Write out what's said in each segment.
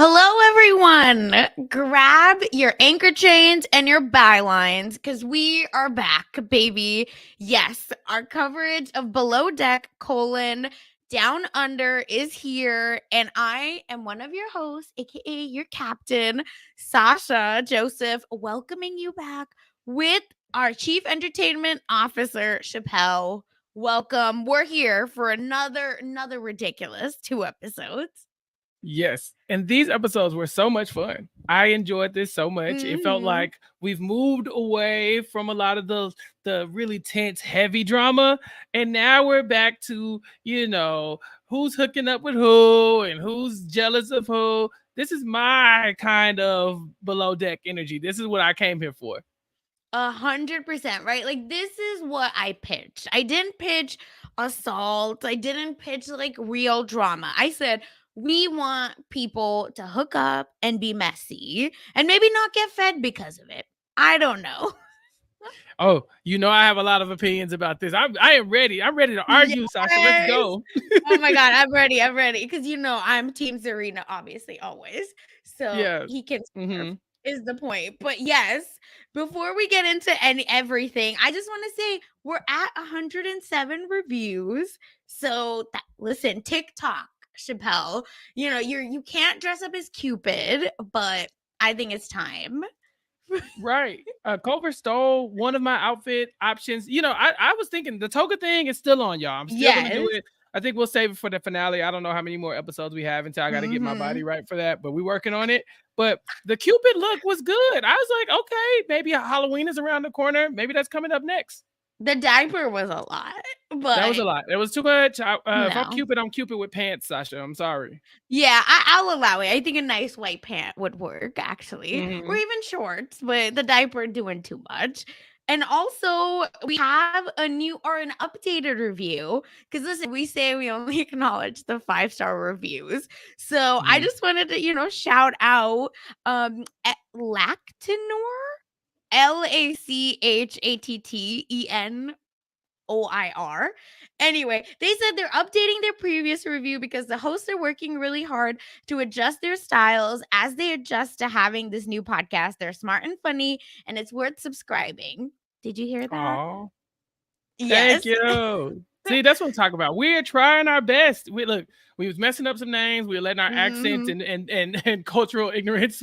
Hello, everyone. Grab your anchor chains and your bylines because we are back, baby. Yes, our coverage of Below Deck, Down Under is here. And I am one of your hosts, aka your captain, Sasha Joseph, welcoming you back with our Chief Entertainment Officer, Chappell. Welcome. We're here for another ridiculous 2 episodes. Yes. And these episodes were so much fun. I enjoyed this so much. It felt like we've moved away from a lot of the really tense, heavy drama. And now we're back to, who's hooking up with who and who's jealous of who. This is my kind of below deck energy. This is what I came here for. 100%, right? Like, this is what I pitched. I didn't pitch assault. I didn't pitch like real drama. I said, we want people to hook up and be messy and maybe not get fed because of it. I don't know. Oh, I have a lot of opinions about this. I am ready. I'm ready to argue, Yes. Sasha. Let's go. Oh my God, I'm ready. Because I'm Team Serena, obviously, always. So Yes. he can serve is the point. But yes, before we get into everything, I just want to say we're at 107 reviews. So listen, TikTok, Chappelle, you can't dress up as Cupid, but I think it's time. Right. Culver stole one of my outfit options. I was thinking the toga thing is still on, y'all. I'm still going to do it. I think we'll save it for the finale. I don't know how many more episodes we have until I got to get my body right for that, but we're working on it. But the Cupid look was good. I was like, okay, maybe Halloween is around the corner. Maybe that's coming up next. The diaper was a lot, but that was a lot. It was too much. If I'm Cupid with pants, Sasha. I'm sorry. Yeah, I'll allow it. I think a nice white pant would work, actually, or even shorts, but the diaper doing too much. And also, we have an updated review because listen, we say we only acknowledge the 5-star reviews. So I just wanted to, shout out Lactenor, LACHATTENOIR. Anyway, they said they're updating their previous review because the hosts are working really hard to adjust their styles as they adjust to having this new podcast. They're smart and funny, and it's worth subscribing. Did you hear that? Aww. Yes. Thank you. See, that's what I'm talking about. We're trying our best. We was messing up some names. We were letting our accents and cultural ignorance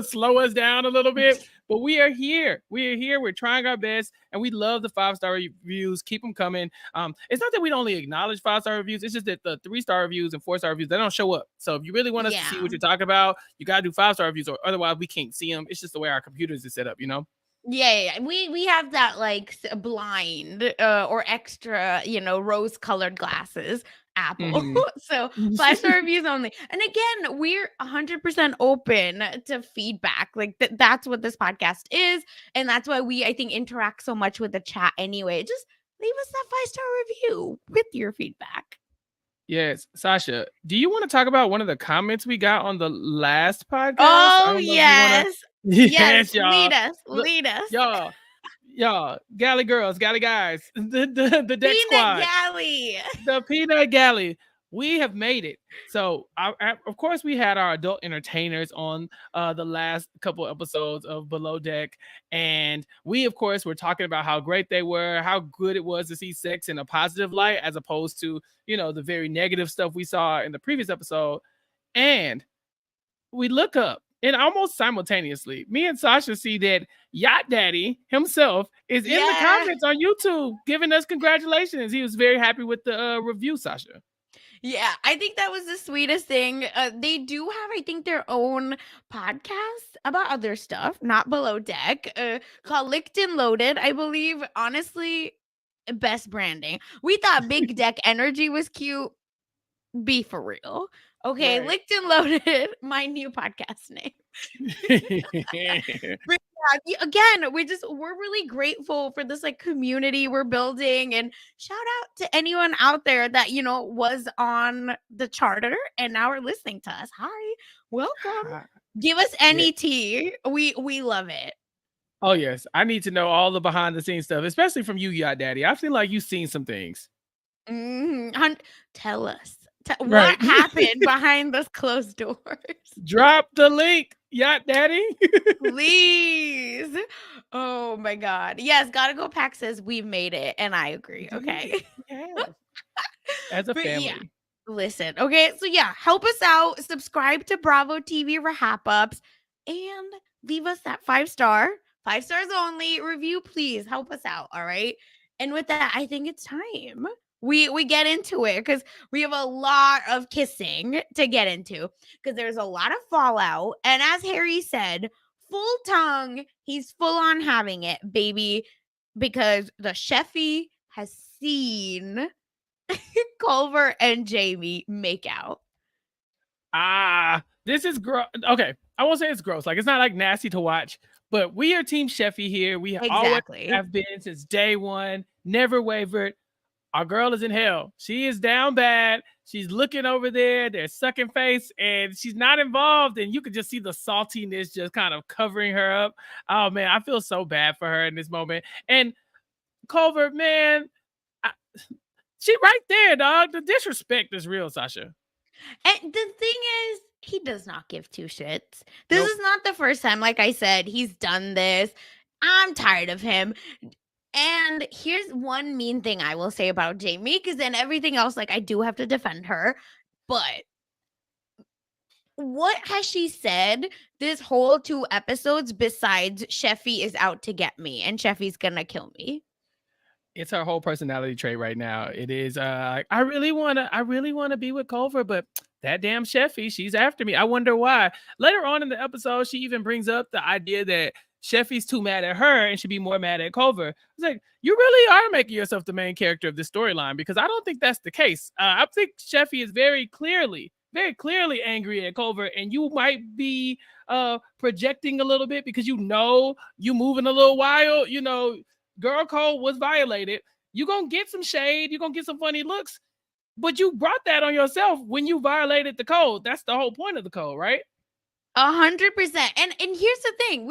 slow us down a little bit. But we are here. We are here. We're trying our best, and we love the 5-star reviews. Keep them coming. It's not that we don't only acknowledge 5-star reviews. It's just that the 3-star reviews and 4-star reviews, they don't show up. So if you really want us to see what you're talking about, you gotta do 5-star reviews, or otherwise we can't see them. It's just the way our computers are set up, Yeah. We have that like blind or extra, rose-colored glasses. Apple. So 5-star reviews only. And again, we're 100% open to feedback. Like that's what this podcast is, and that's why I think interact so much with the chat anyway. Just leave us that 5-star review with your feedback. Yes, Sasha, do you want to talk about one of the comments we got on the last podcast? Oh, yes. Yes, y'all. Lead us. Y'all, galley girls, galley guys, the deck Peanut squad, Galley. the peanut galley. We have made it. So, of course, we had our adult entertainers on the last couple episodes of Below Deck. And we, of course, were talking about how great they were, how good it was to see sex in a positive light, as opposed to, the very negative stuff we saw in the previous episode. And we look up, and almost simultaneously, me and Sasha see that Yacht Daddy himself is in the comments on YouTube giving us congratulations. He was very happy with the review, Sasha. Yeah, I think that was the sweetest thing. They do have, I think, their own podcast about other stuff, not Below Deck, called Licked and Loaded, I believe. Honestly, best branding. We thought Big Deck Energy was cute. Be for real. Okay, right. Licked and Loaded, my new podcast name. Again, we're really grateful for this like community we're building, and shout out to anyone out there that was on the charter and now are listening to us. Hi, welcome. Give us any tea. We love it. Oh yes, I need to know all the behind the scenes stuff, especially from you, Yacht Daddy. I feel like you've seen some things. Tell us. What Right. happened behind those closed doors? Drop the link, yacht daddy. Please. Oh my God. Yes, Gotta Go Pack says we've made it. And I We agree. did. Okay. We have. As a But yeah, family. listen. Okay. So yeah, help us out. Subscribe to Bravo TV Wrap Ups and leave us that 5 star, 5 stars only review. Please help us out. All right. And with that, I think it's time we get into it because we have a lot of kissing to get into because there's a lot of fallout. And as Harry said, full tongue, he's full on having it, baby, because the chefy has seen Culver and Jamie make out. This is gross. Okay, I won't say it's gross. Like, it's not like nasty to watch, but we are Team Sheffy here. We always Exactly. have been since day one, never wavered. Our girl is in hell. She is down bad. She's looking over there. They're sucking face, and she's not involved. And you can just see the saltiness just kind of covering her up. Oh man, I feel so bad for her in this moment. And Culver, man, I, she right there, dog. The disrespect is real, Sasha. And the thing is, he does not give two shits. This Nope. is not the first time, like I said, he's done this. I'm tired of him. And here's one mean thing I will say about Jamie, because then everything else, like, I do have to defend her. But what has she said this whole 2 episodes besides Sheffy is out to get me and Sheffy's gonna kill me? It's her whole personality trait right now. It is I really wanna be with Culver, but that damn Sheffy, she's after me. I wonder why. Later on in the episode, she even brings up the idea that Sheffy's too mad at her and should be more mad at Culver. It's like, you really are making yourself the main character of this storyline, because I don't think that's the case. I think Sheffy is very clearly angry at Culver, and you might be projecting a little bit because you moving a little wild, girl code was violated. You're gonna get some shade, you're gonna get some funny looks, but you brought that on yourself when you violated the code. That's the whole point of the code, right? 100%. And here's the thing.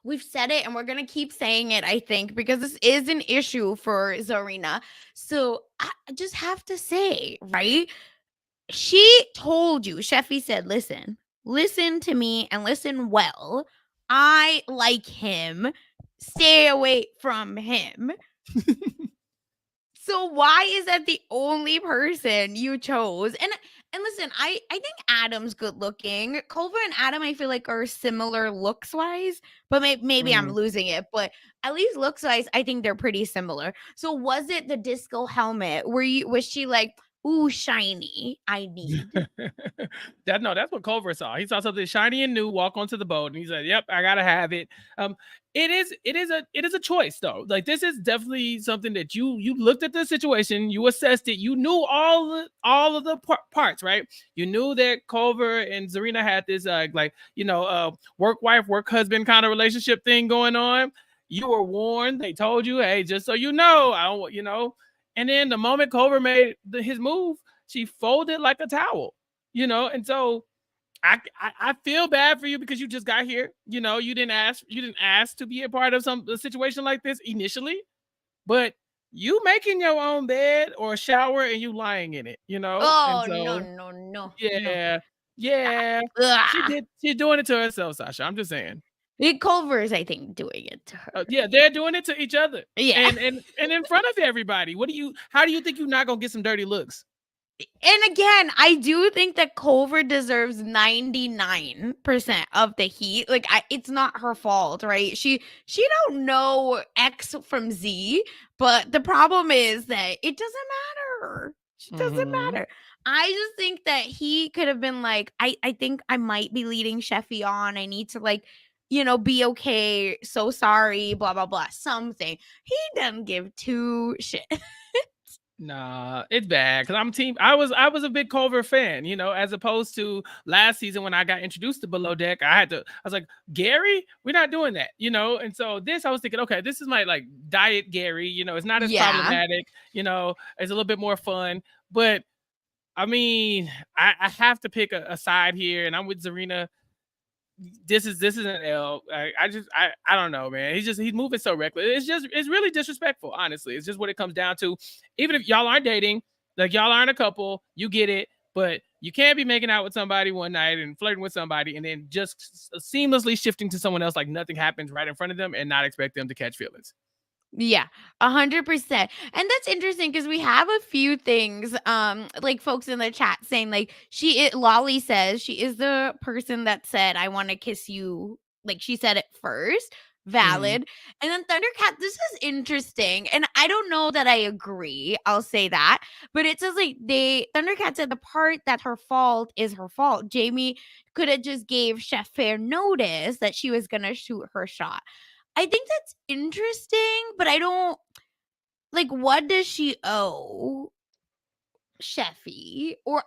We've said it and we're gonna keep saying it, I think, because this is an issue for Zarina. So I just have to say, right? She told you, Sheffy said, listen to me and listen well. I like him. Stay away from him. So why is that the only person you chose? And listen, I think Adam's good looking. Culver and Adam, I feel like, are similar looks wise, but maybe I'm losing it. But at least looks wise, I think they're pretty similar. So was it the disco helmet? Was she like, ooh, shiny? I need. That's what Culver saw. He saw something shiny and new walk onto the boat, and he said, "Yep, I gotta have it." It is a choice though. Like, this is definitely something that you looked at the situation, you assessed it, you knew all of the parts, right? You knew that Culver and Zarina had this work wife, work husband kind of relationship thing going on. You were warned. They told you, hey, just so you know, I don't. And then the moment Culver made his move, she folded like a towel, and so I feel bad for you because you just got here. You didn't ask to be a part of a situation like this initially, but you making your own bed or shower and you lying in it, and Oh no, so no, no, no. yeah, Ugh. she's doing it to herself, Sasha. I'm just saying. Culver is, I think, doing it to her. Yeah, they're doing it to each other, Yeah. and in front of everybody. How do you think you're not gonna get some dirty looks? And again, I do think that Culver deserves 99% of the heat. Like, it's not her fault, right? She don't know X from Z, but the problem is that it doesn't matter. It doesn't matter. I just think that he could have been like, I think I might be leading Sheffy on. I need to, like, be okay. So sorry, blah blah blah. Something. He doesn't give two shit. Nah, it's bad because I was a big Culver fan, as opposed to last season when I got introduced to Below Deck. I was like, Gary, we're not doing that, and so this, I was thinking, okay, this is my like diet Gary, it's not as Yeah. problematic, it's a little bit more fun. But I mean, I have to pick a side here, and I'm with Zarina. This is an L. I don't know, man. He's moving so reckless. It's really disrespectful, honestly. It's just what it comes down to. Even if y'all aren't dating, like y'all aren't a couple, you get it. But you can't be making out with somebody one night and flirting with somebody and then just seamlessly shifting to someone else like nothing happens right in front of them and not expect them to catch feelings. Yeah, 100%. And that's interesting because we have a few things, like folks in the chat saying like Lolly says she is the person that said, I want to kiss you. Like she said it first. Mm-hmm. Valid. And then Thundercat, this is interesting. And I don't know that I agree. I'll say that. But it says like Thundercat said the part that her fault is her fault. Jamie could have just gave Chef fair notice that she was gonna shoot her shot. I think that's interesting, but I don't like what does she owe Sheffy? Or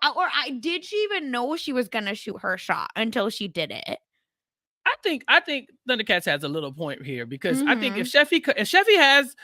did she even know she was gonna shoot her shot until she did it? I think Thundercats has a little point here because I think if Mm-hmm. Sheffy has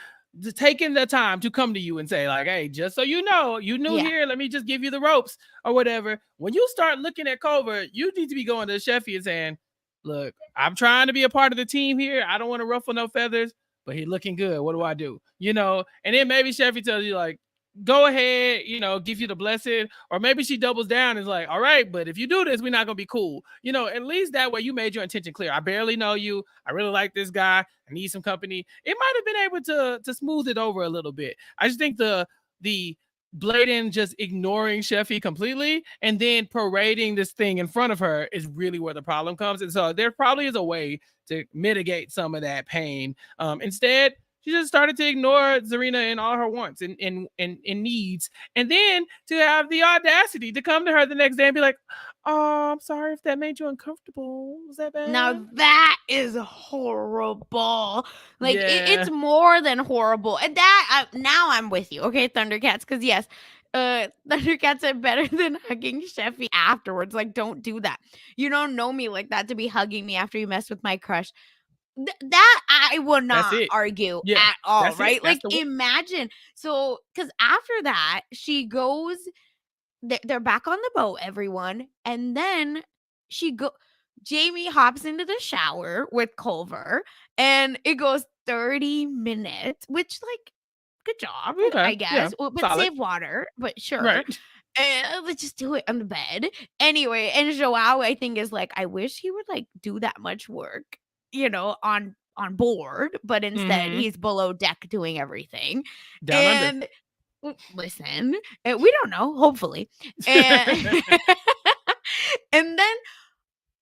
taken the time to come to you and say like, hey, just so you know, you new Yeah. here, let me just give you the ropes or whatever. When you start looking at Covert, you need to be going to Sheffy and saying, look, I'm trying to be a part of the team here. I don't want to ruffle no feathers, but he's looking good. What do I do? And then maybe Sheffy tells you like, go ahead, give you the blessing, or maybe she doubles down and is like, all right, but if you do this, we're not gonna be cool. At least that way you made your intention clear. I barely know you. I really like this guy. I need some company. It might have been able to smooth it over a little bit. I just think the blatant just ignoring Sheffy completely and then parading this thing in front of her is really where the problem comes. And so there probably is a way to mitigate some of that pain. Instead, she just started to ignore Zarina and all her wants and needs. And then to have the audacity to come to her the next day and be like, oh, I'm sorry if that made you uncomfortable. Was that Now bad? that is horrible. Like it's Yeah. more than horrible. And now I'm with you, okay, Thundercats? Because yes, Thundercats are better than hugging Sheffy afterwards. Like, don't do that. You don't know me like that to be hugging me after you mess with my crush. That I would That's not it. argue Yeah. at all, That's it. right? That's Like, the one. imagine. So, because after that, she goes they're back on the boat, everyone. And then Jamie hops into the shower with Culver and it goes 30 minutes, which like good job, Okay. I Yeah. guess. But Solid. save water, but sure. Right. And let's just do it on the bed. Anyway, and Joao I think is like, I wish he would like do that much work, on board, but instead Mm-hmm. he's below deck doing everything. Down under. And listen, we don't know, hopefully. And and then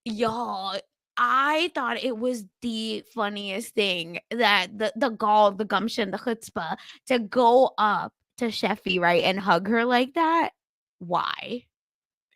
y'all, I thought it was the funniest thing that the gall, the gumption, the chutzpah to go up to Sheffy, right, and hug her like that. Why?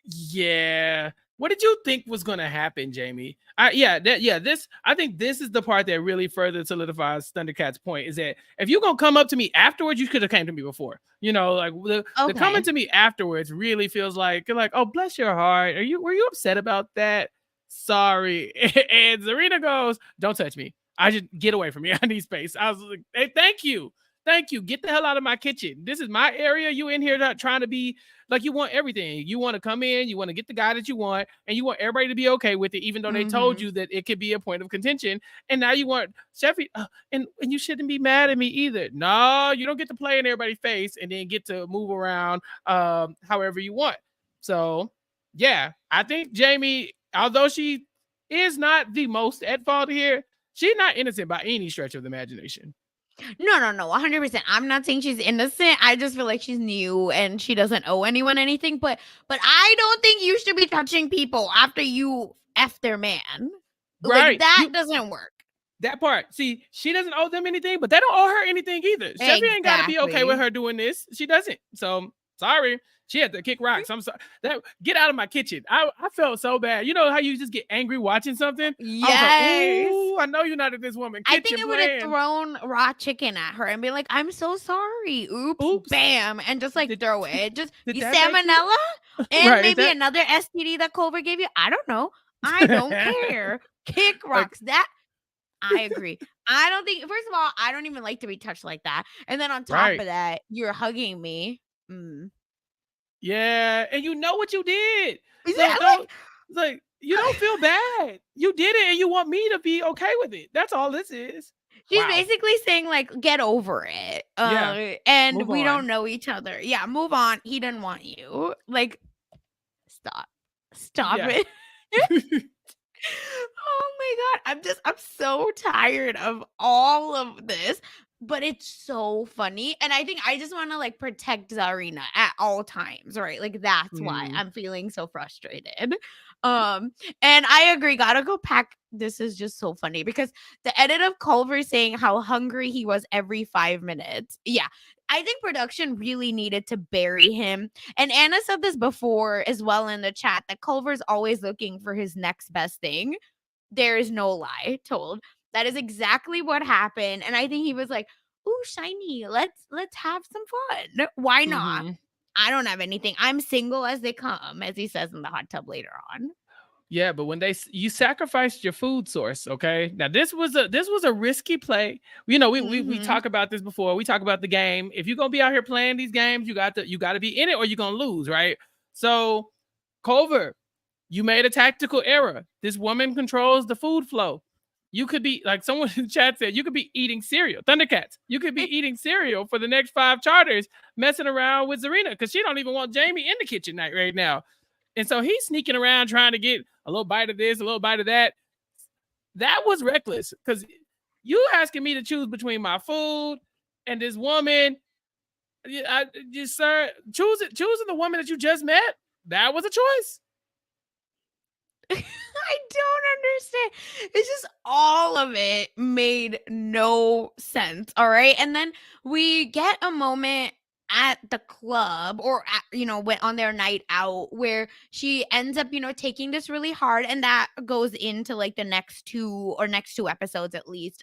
Yeah. What did you think was gonna happen, Jamie? This I think this is the part that really further solidifies Thundercat's point is that if you're gonna come up to me afterwards, you could have came to me before. Like the coming Okay. to me afterwards really feels like you're like, oh bless your heart. Were you upset about that? Sorry. And Zarina goes, don't touch me. I just get away from me. I need space. I was like, hey, thank you. Thank you. Get the hell out of my kitchen. This is my area. You in here not trying to be like you want everything. You want to come in, you want to get the guy that you want, and you want everybody to be okay with it, even though they told Mhm. you that it could be a point of contention. And now you want Sheffy, and you shouldn't be mad at me either. No, you don't get to play in everybody's face and then get to move around however you want. So yeah, I think Jamie, although she is not the most at fault here, she's not innocent by any stretch of the imagination. No, 100%. I'm not saying she's innocent. I just feel like she's new and she doesn't owe anyone anything. But I don't think you should be touching people after you f their man. Like Right. that doesn't work. That part. See, she doesn't owe them anything, but they don't owe her anything either. Chevy ain't got to be okay with Exactly. her doing this. She doesn't. So sorry. She had to kick rocks. I'm sorry. Get out of my kitchen. I felt so bad. You know how you just get angry watching something? I was like, Yes. ooh, I know you're not at this woman I think kitchen I would have playing. thrown raw chicken at her and be like, "I'm so sorry. Oops, Oops. bam," and just like Did throw it. Just did you that make you salmonella and right? Is maybe that another STD that Culver gave you. I don't know. I don't care. Kick like rocks. That I agree. I don't think. First of all, I don't even like to be touched like that. And then on top right? of that, you're hugging me. Mm. Yeah, and you know what you did. Is So that like? don't like you don't feel bad. You did it and you want me to be okay with it. That's all this is. She's Wow. basically saying like, "Get over it." Yeah. And Move we don't on. know each other. Yeah, move on. He didn't want you. Like Stop Yeah. it. Oh my god, I'm so tired of all of this, but it's so funny, and I think I just wanna, like, protect Zarina at all times, right? Like, that's why Mhm. I'm feeling so frustrated. Um, and I agree, gotta go pack this is just so funny because the edit of Culver saying how hungry he was every 5 minutes. Yeah, I think production really needed to bury him, and Anna said this before as well in the chat that Culver's always looking for his next best thing. There is no lie told. That is exactly what happened, and I think he was like, "Ooh, shiny, let's have some fun. Why not? Mhm. I don't have anything. I'm single as they come," as he says in the hot tub later on. Yeah, but when you sacrificed your food source, okay? Now this was a risky play. You know, we Mhm. talk about this before. We talk about the game. If you're gonna be out here playing these games, you got to be in it or you're gonna lose, right? So, Culver, you made a tactical error. This woman controls the food flow. You could be like someone in the chat said, you could be eating cereal. Thundercats, you could be eating cereal for the next 5 charters, messing around with Zarina because she don't even want Jamie in the kitchen right now. And so he's sneaking around trying to get a little bite of this, a little bite of that. That was reckless because you asking me to choose between my food and this woman. Sir, choosing the woman that you just met. That was a choice. I don't understand. It's just all of it made no sense. All right. And then we get a moment at the club or at, went on their night out where she ends up, taking this really hard, and that goes into like the next two episodes at least,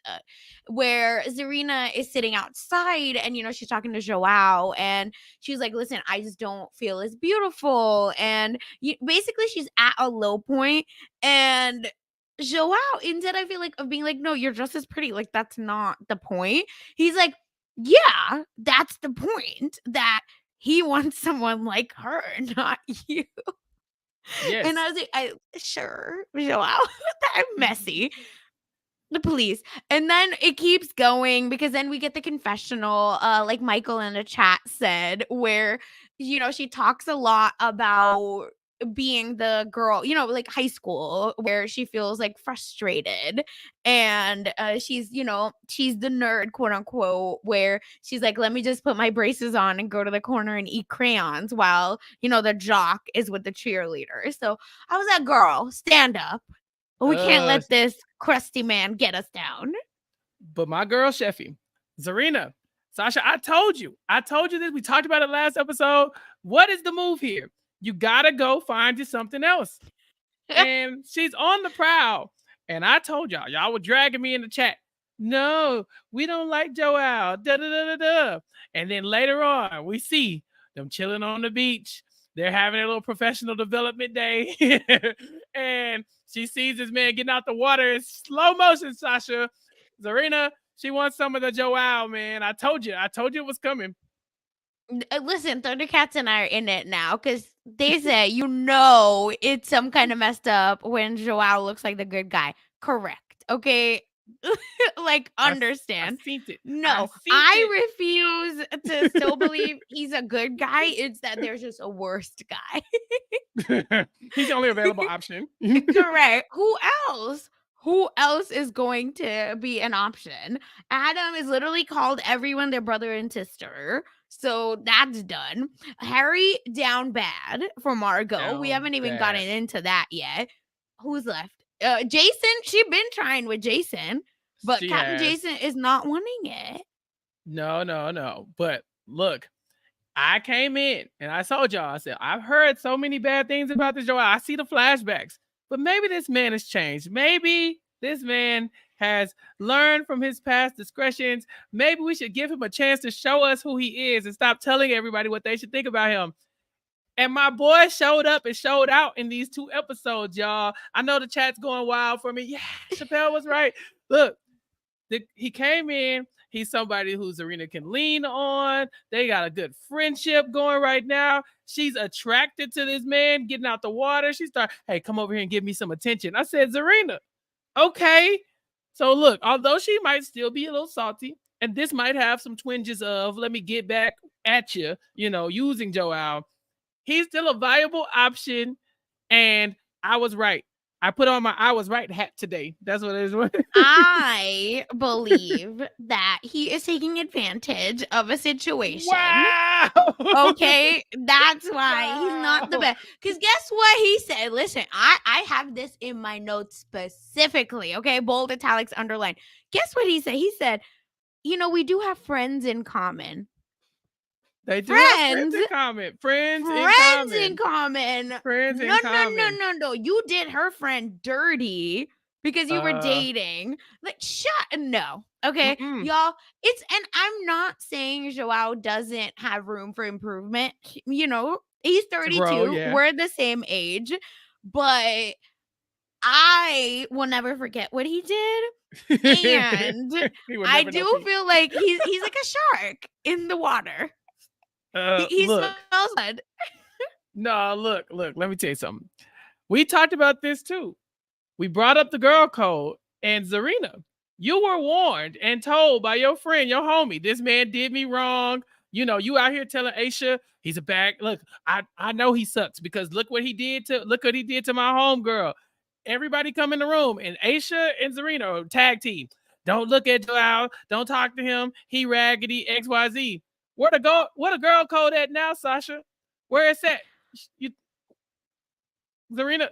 where Zarina is sitting outside and she's talking to Joao, and she's like, listen, I just don't feel as beautiful, and basically she's at a low point, and Joao, instead, I feel like of being like, no, you're just as pretty. Like, that's not the point. He's like, yeah, that's the point. That he wants someone like her, not you. And Yes. I was like, sure, Joao, I'm messy. The police. And then it keeps going because then we get the confessional, like Michael in the chat said, where, she talks a lot about being the girl, like high school, where she feels like frustrated. And she's the nerd, quote unquote, where she's like, let me just put my braces on and go to the corner and eat crayons while, the jock is with the cheerleader. So I was that girl, stand up. We can't Uh, let this crusty man get us down. but my girl Sheffy, Zarina, Sasha, I told you this. We talked about it last episode. What is the move here? You gotta go find you something else. And she's on the prowl. And I told y'all were dragging me in the chat. No, we don't like Joelle. Da da da da da. And then later on, we see them chilling on the beach. They're having a little professional development day. And she sees this man getting out the water in slow motion, Sasha. Zarina, she wants some of the Joelle, man. I told you it was coming. Listen, Thundercats and I are in it now because they say, it's some kind of messed up when Joao looks like the good guy. Correct. Okay. Like, I understand. seen it. I No, seen it. I refuse to still believe he's a good guy. It's that there's just a worst guy. He's the only available option. Correct. Who else? Who else is going to be an option? Adam is literally called everyone their brother and sister. So that's done. Harry down bad for Margot. We Down haven't even gotten bad. into that yet. Who's left? Jason. She been trying with Jason, but She Captain has. Jason is not wanting it. No, no, no. But look, I came in and I told y'all, I said, I've heard so many bad things about this Joel. I see the flashbacks, but maybe this man has changed. Maybe this man has learned from his past discretions. Maybe we should give him a chance to show us who he is and stop telling everybody what they should think about him. And my boy showed up and showed out in these 2 episodes, y'all. I know the chat's going wild for me. Yeah, Chappelle was right. Look, he came in. He's somebody who Zarina can lean on. They got a good friendship going right now. She's attracted to this man getting out the water. She started, hey, come over here and give me some attention. I said, Zarina, okay. So look, although she might still be a little salty, and this might have some twinges of let me get back at you, using Joel, he's still a viable option And I was right. I put on my I was right hat today. That's what it is. I believe that he is taking advantage of a situation. Wow. Okay, that's why he's not the Wow. best. Because guess what he said? Listen, I have this in my notes specifically. Okay, bold, italics, underline. Guess what he said? He said, we do have friends in common. They do have friends Friends, in common. Friends in friends in common. common. Friends No, in no, no, common. no, no. You did her friend dirty because you were dating. Like, no. Okay, Mm-mm. y'all. And I'm not saying Joao doesn't have room for improvement. He's To grow, 32. yeah. We're the same age, but I will never forget what he did. And He would I never know do Pete. feel like he's like a shark in the water. He Look. smells blood. No, look. Let me tell you something. We talked about this too. We brought up the girl code, and Zarina, you were warned and told by your friend, your homie, this man did me wrong. You out here telling Aisha he's a bad. Look, I know he sucks because look what he did to my homegirl. Everybody come in the room, and Aisha and Zarina are tag team. Don't look at Joel. Don't talk to him. He raggedy XYZ. Where the girl code at now, Sasha? Where it's at? You Zarina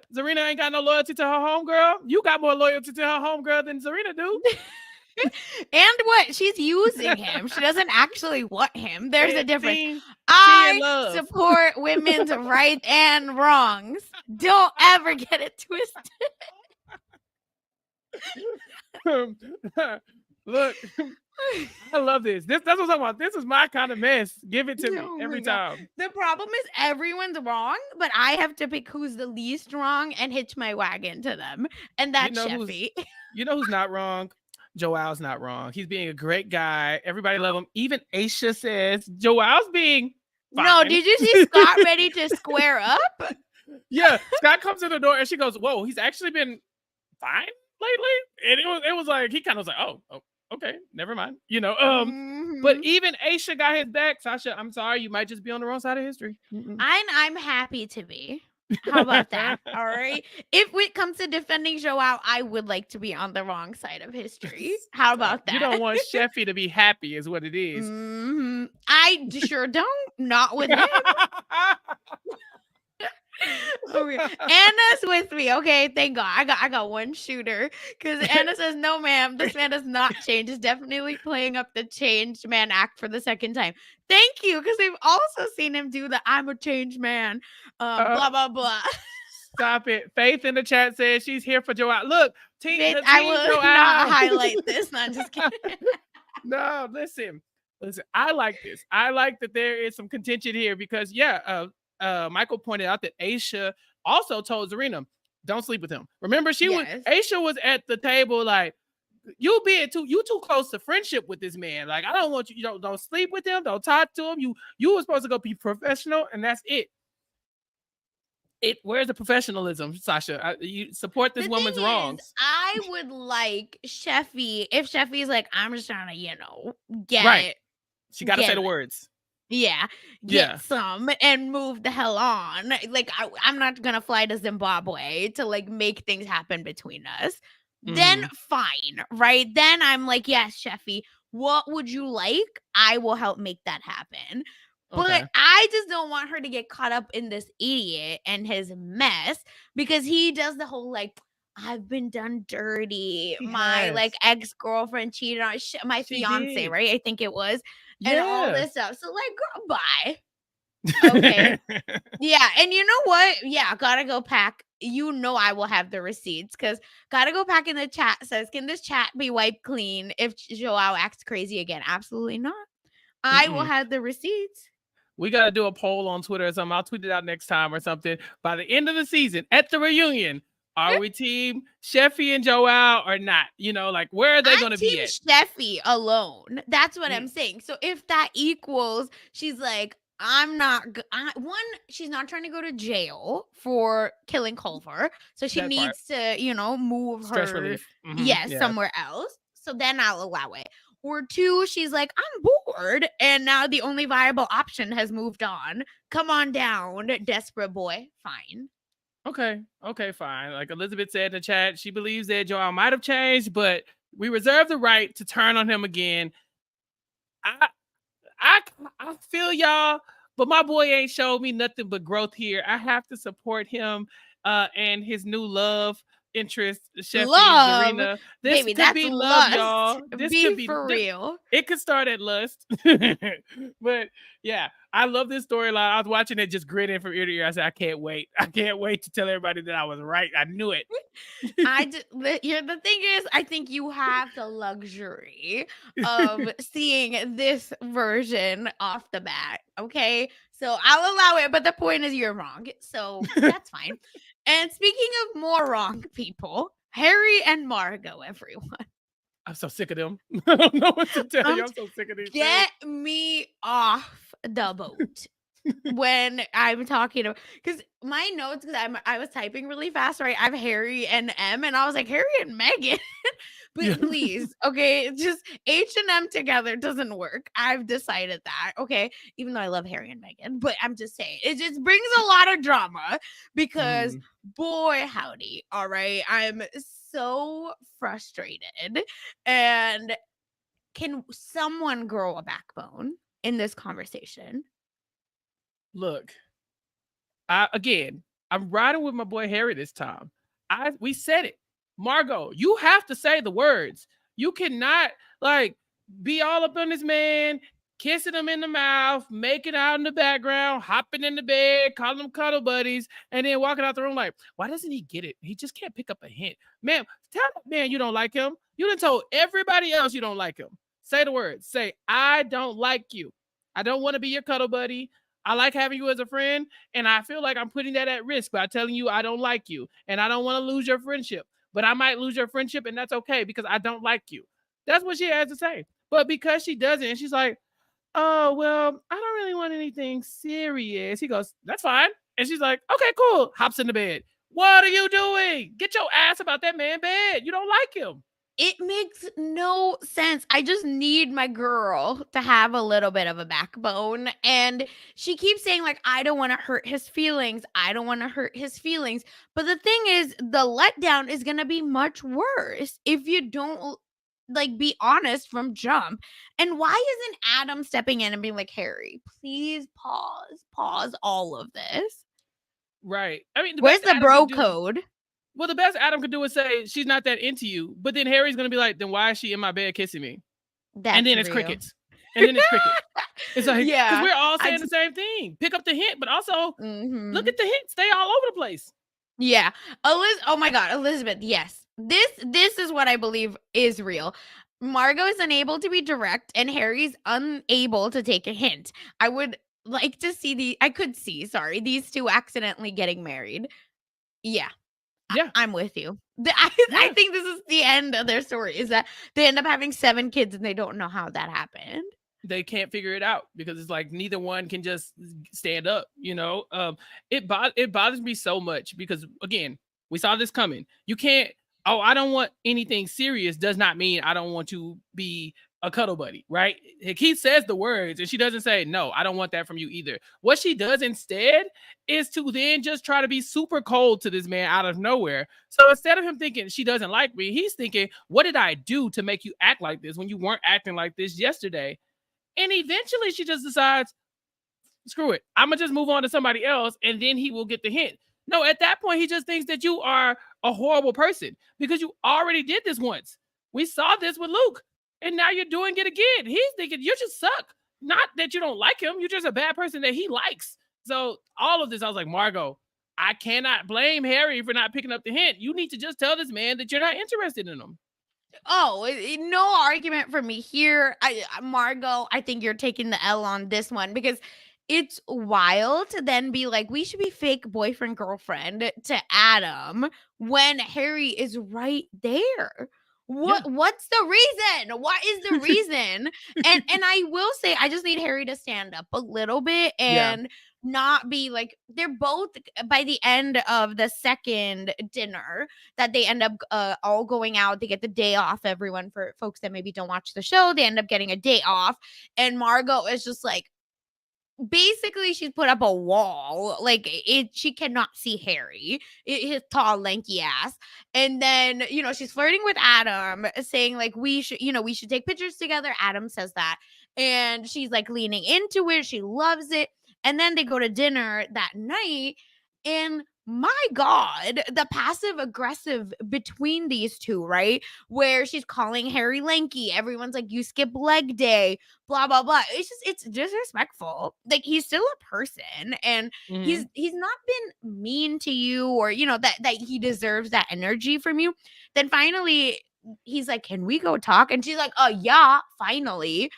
ain't got no loyalty to her homegirl. You got more loyalty to her homegirl than Zarina do. And what? She's using him. She doesn't actually want him. There's a difference. She in I love. support women's rights and wrongs. Don't ever get it twisted. Look, I love this. That's what I'm talking about. This is my kind of mess. Give it to me Oh every my God. time. The problem is everyone's wrong, but I have to pick who's the least wrong and hitch my wagon to them. And that's Sheffy. You know who's not wrong? Joel's not wrong. He's being a great guy. Everybody love him. Even Aisha says Joel's being fine. No, did you see Scott ready to square up? Yeah, Scott comes in the door and she goes, "Whoa, he's actually been fine lately." And it was like he kind of was like, "Oh, okay, never mind." But even Aisha got his back. Sasha, I'm sorry, you might just be on the wrong side of history. I'm happy to be. How about that? All right. If it comes to defending Joao, I would like to be on the wrong side of history. How about that? You don't want Sheffy to be happy, is what it is. Mm-hmm. I sure don't. Not with him. Okay. Anna's with me. Okay, thank God. I got one shooter because Anna says, "No, ma'am, this man does not change. Is definitely playing up the changed man act for the second time." Thank you, because we've also seen him do the "I'm a changed man," blah blah blah. Stop it. Faith in the chat says she's here for Joel. Look, Faith, I will not highlight this. Not just kidding. No, listen. I like this. I like that there is some contention here because Michael pointed out that Aisha also told Zarina, "Don't sleep with him." Remember, Aisha was at the table like, you too close to friendship with this man. Like, I don't want you. Don't sleep with him. Don't talk to him. You were supposed to go be professional, and that's it. Where's the professionalism, Sasha? You support this woman's wrongs. I would like Sheffy if Sheffy's like, "I'm just trying to, get right. She got to say the words. Yeah, get some and move the hell on. Like, I'm not gonna fly to Zimbabwe to like make things happen between us. Then fine, right? Then I'm like, yes, Sheffy, what would you like? I will help make that happen. But I just don't want her to get caught up in this idiot and his mess because he does the whole like, "I've been done dirty. My like ex-girlfriend cheated on my fiance, right? I think it was." And all this stuff. So like, girl, bye. Okay. Yeah. And you know what? Yeah, gotta go pack. I will have the receipts because gotta go pack in the chat says, "Can this chat be wiped clean if Joao acts crazy again?" Absolutely not. I will have the receipts. We got to do a poll on Twitter or something. I'll tweet it out next time or something. By the end of the season, at the reunion, are we team Sheffy and Joel or not? Like, where are they going to be at? Sheffy alone. That's what I'm saying. So if that equals, she's like, she's not trying to go to jail for killing Culver. So she needs to, move stress her relief. Somewhere else. So then I'll allow it. Or two, she's like, "I'm bored." And now the only viable option has moved on. Come on down, desperate boy. Fine. Okay, fine. Like Elizabeth said in the chat, she believes that Joel might have changed, but we reserve the right to turn on him again. I I I feel y'all, but my boy ain't showed me nothing but growth here. I have to support him and his new love interest, Sheffy Love, Zarina. This baby, could that's be love, lust. y'all. This could Be be for real. it could start at lust. But yeah, I love this storyline. I was watching it just grinning from ear to ear. I said, I can't wait. I can't wait to tell everybody that I was right. I knew it. The thing is, I think you have the luxury of seeing this version off the bat. Okay, so I'll allow it, but the point is you're wrong, so that's fine. And speaking of more wrong people, Harry and Margot, everyone, I'm so sick of them. I don't know what to tell you. um, I'm so sick of these things. get me off the boat. When I'm talking about, because my notes, because I was typing really fast, right? I have Harry and M, and I was like, Harry and Meghan. Yeah. But please, okay, just H and M together doesn't work. I've decided that, okay, even though I love Harry and Meghan, but I'm just saying it just brings a lot of drama because boy howdy, all right, I'm so frustrated. And can someone grow a backbone in this conversation? Look, I'm riding with my boy Harry this time. We said it. Margot, you have to say the words. You cannot like be all up on this man, kissing him in the mouth, making out in the background, hopping in the bed, calling them cuddle buddies, and then walking out the room like, why doesn't he get it? He just can't pick up a hint. Man, tell that man you don't like him. You done told everybody else you don't like him. Say the words. Say, I don't like you. I don't want to be your cuddle buddy. I like having you as a friend, and I feel like I'm putting that at risk by telling you I don't like you, and I don't want to lose your friendship. But I might lose your friendship, and that's okay because I don't like you. That's what she has to say. But because she doesn't, and she's like, oh, well, I don't really want anything serious. He goes, that's fine. And she's like, okay, cool. Hops in the bed. What are you doing? Get your ass about that man bed. You don't like him. It makes no sense. I just need my girl to have a little bit of a backbone. And she keeps saying, like, I don't want to hurt his feelings. I don't want to hurt his feelings. But the thing is, the letdown is going to be much worse if you don't like be honest from jump. And why isn't Adam stepping in and being like, Harry, please pause all of this? Right. I mean, the Where's best the Adam bro could do. code? Well, the best Adam could do is say she's not that into you, but then Harry's gonna be like, then why is she in my bed kissing me? And That's then it's real. crickets. And then it's crickets. It's like because Yeah. we're all saying the same thing. Pick up the hint, but also look at the hint. Stay all over the place. Yeah. Oh my God, Elizabeth. Yes. This is what I believe is real. Margot is unable to be direct and Harry's unable to take a hint. I would like to see these two accidentally getting married. Yeah. Yeah. I'm with you. Yeah. I think this is the end of their story is that they end up having 7 kids and they don't know how that happened. They can't figure it out because it's like neither one can just stand up, you know. It bothers me so much because again, we saw this coming. You can't, oh, I don't want anything serious does not mean I don't want to be a cuddle buddy, right? He says the words and she doesn't say, no, I don't want that from you either. What she does instead is to then just try to be super cold to this man out of nowhere. So instead of him thinking she doesn't like me, he's thinking, what did I do to make you act like this when you weren't acting like this yesterday? And eventually she just decides, screw it. I'm going to just move on to somebody else and then he will get the hint. No, at that point, he just thinks that you are a horrible person because you already did this once. We saw this with Luke and now you're doing it again. He's thinking you just suck. Not that you don't like him. You're just a bad person that he likes. So all of this, I was like, Margot, I cannot blame Harry for not picking up the hint. You need to just tell this man that you're not interested in him. Oh, no argument for me here. Margot, I think you're taking the L on this one because it's wild to then be like, we should be fake boyfriend, girlfriend to Adam when Harry is right there. What's the reason? What is the reason? and I will say I just need Harry to stand up a little bit and not be like they're both by the end of the second dinner that they end up all going out. They get the day off. Everyone, for folks that maybe don't watch the show, they end up getting a day off. And Margot is just like, basically she's put up a wall. Like she cannot see Harry, his tall, lanky ass. And then, she's flirting with Adam, saying like we should take pictures together. Adam says that. And she's like leaning into it. She loves it. And then they go to dinner that night. And my God, the passive aggressive between these two, right? Where she's calling Harry lanky. Everyone's like, you skip leg day, blah, blah, blah. It's disrespectful. Like, he's still a person, and he's not been mean to you, or, that he deserves that energy from you. Then finally, he's like, can we go talk? And she's like, oh, yeah, finally.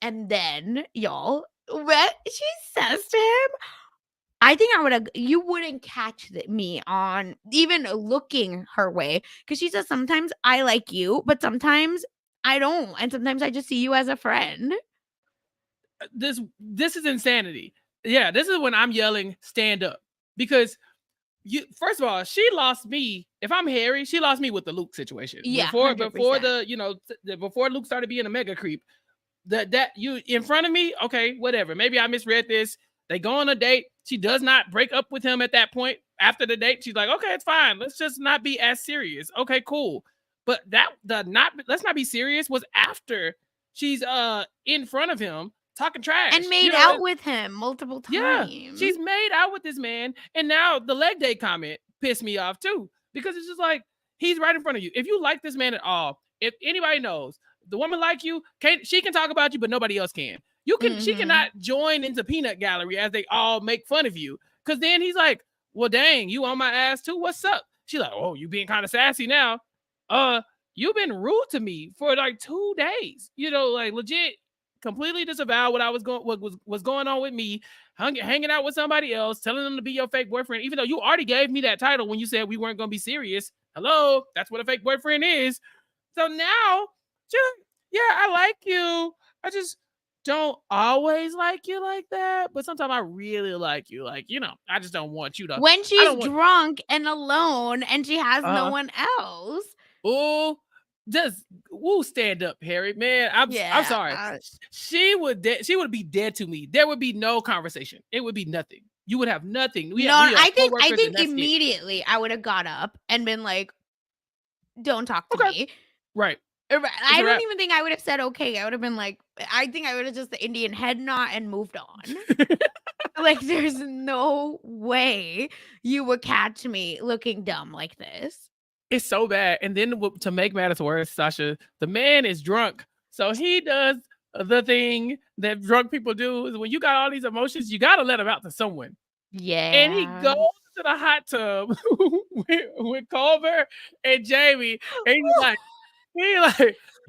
And then, y'all, what she says to him, I think you wouldn't catch me on even looking her way, because she says, sometimes I like you, but sometimes I don't. And sometimes I just see you as a friend. This is insanity. Yeah, this is when I'm yelling, stand up. Because first of all, she lost me. If I'm Harry, she lost me with the Luke situation. Yeah, before 100%. before Luke started being a mega creep. That you in front of me, okay, whatever. Maybe I misread this. They go on a date. She does not break up with him at that point. After the date, she's like, okay, it's fine. Let's just not be as serious. Okay, cool. But let's not be serious was after she's in front of him talking trash and made out with him multiple times. Yeah, she's made out with this man, and now the leg day comment pissed me off too, because it's just like, he's right in front of you. If you like this man at all, if anybody knows, the woman like you, she can talk about you, but nobody else can. She cannot join into peanut gallery as they all make fun of you. Because then he's like, well, dang, you on my ass too? What's up? She's like, oh, you being kind of sassy now. You've been rude to me for like 2 days. Like legit, completely disavow what was going on with me, hanging out with somebody else, telling them to be your fake boyfriend, even though you already gave me that title when you said we weren't going to be serious. Hello, that's what a fake boyfriend is. So now, yeah, I like you. I just don't always like you like that, but sometimes I really like you. Like, I just don't want you to. When she's drunk and alone and she has no one else. Oh, stand up, Harry, man. I'm sorry. She would be dead to me. There would be no conversation. It would be nothing. You would have nothing. I think immediately I would have got up and been like, don't talk to me. Right. I don't even think I would have said okay. I would have been like, I think I would have just the Indian head nod and moved on. Like, there's no way you would catch me looking dumb like this. It's so bad. And then to make matters worse, Sasha, the man is drunk. So he does the thing that drunk people do, is when you got all these emotions, you got to let them out to someone. Yeah. And he goes to the hot tub with Culver and Jamie. And he's like,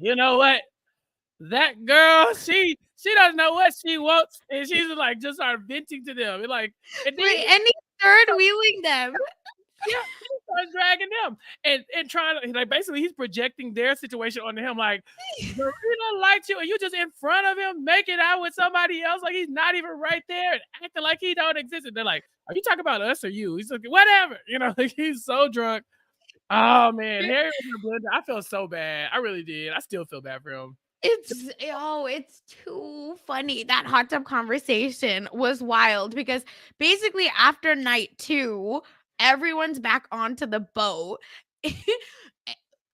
you know what? That girl, she doesn't know what she wants. And she's like, just start venting to them. And he's third wheeling them. Yeah, he starts dragging them and trying to, like, basically he's projecting their situation onto him. Like, Marina likes you, and you just in front of him making out with somebody else, like he's not even right there, and acting like he don't exist. And they're like, are you talking about us or you? He's like, whatever, like he's so drunk. Oh man, Harry was in the blender. I felt so bad. I really did. I still feel bad for him. It's too funny. That hot tub conversation was wild, because basically after night 2, everyone's back onto the boat.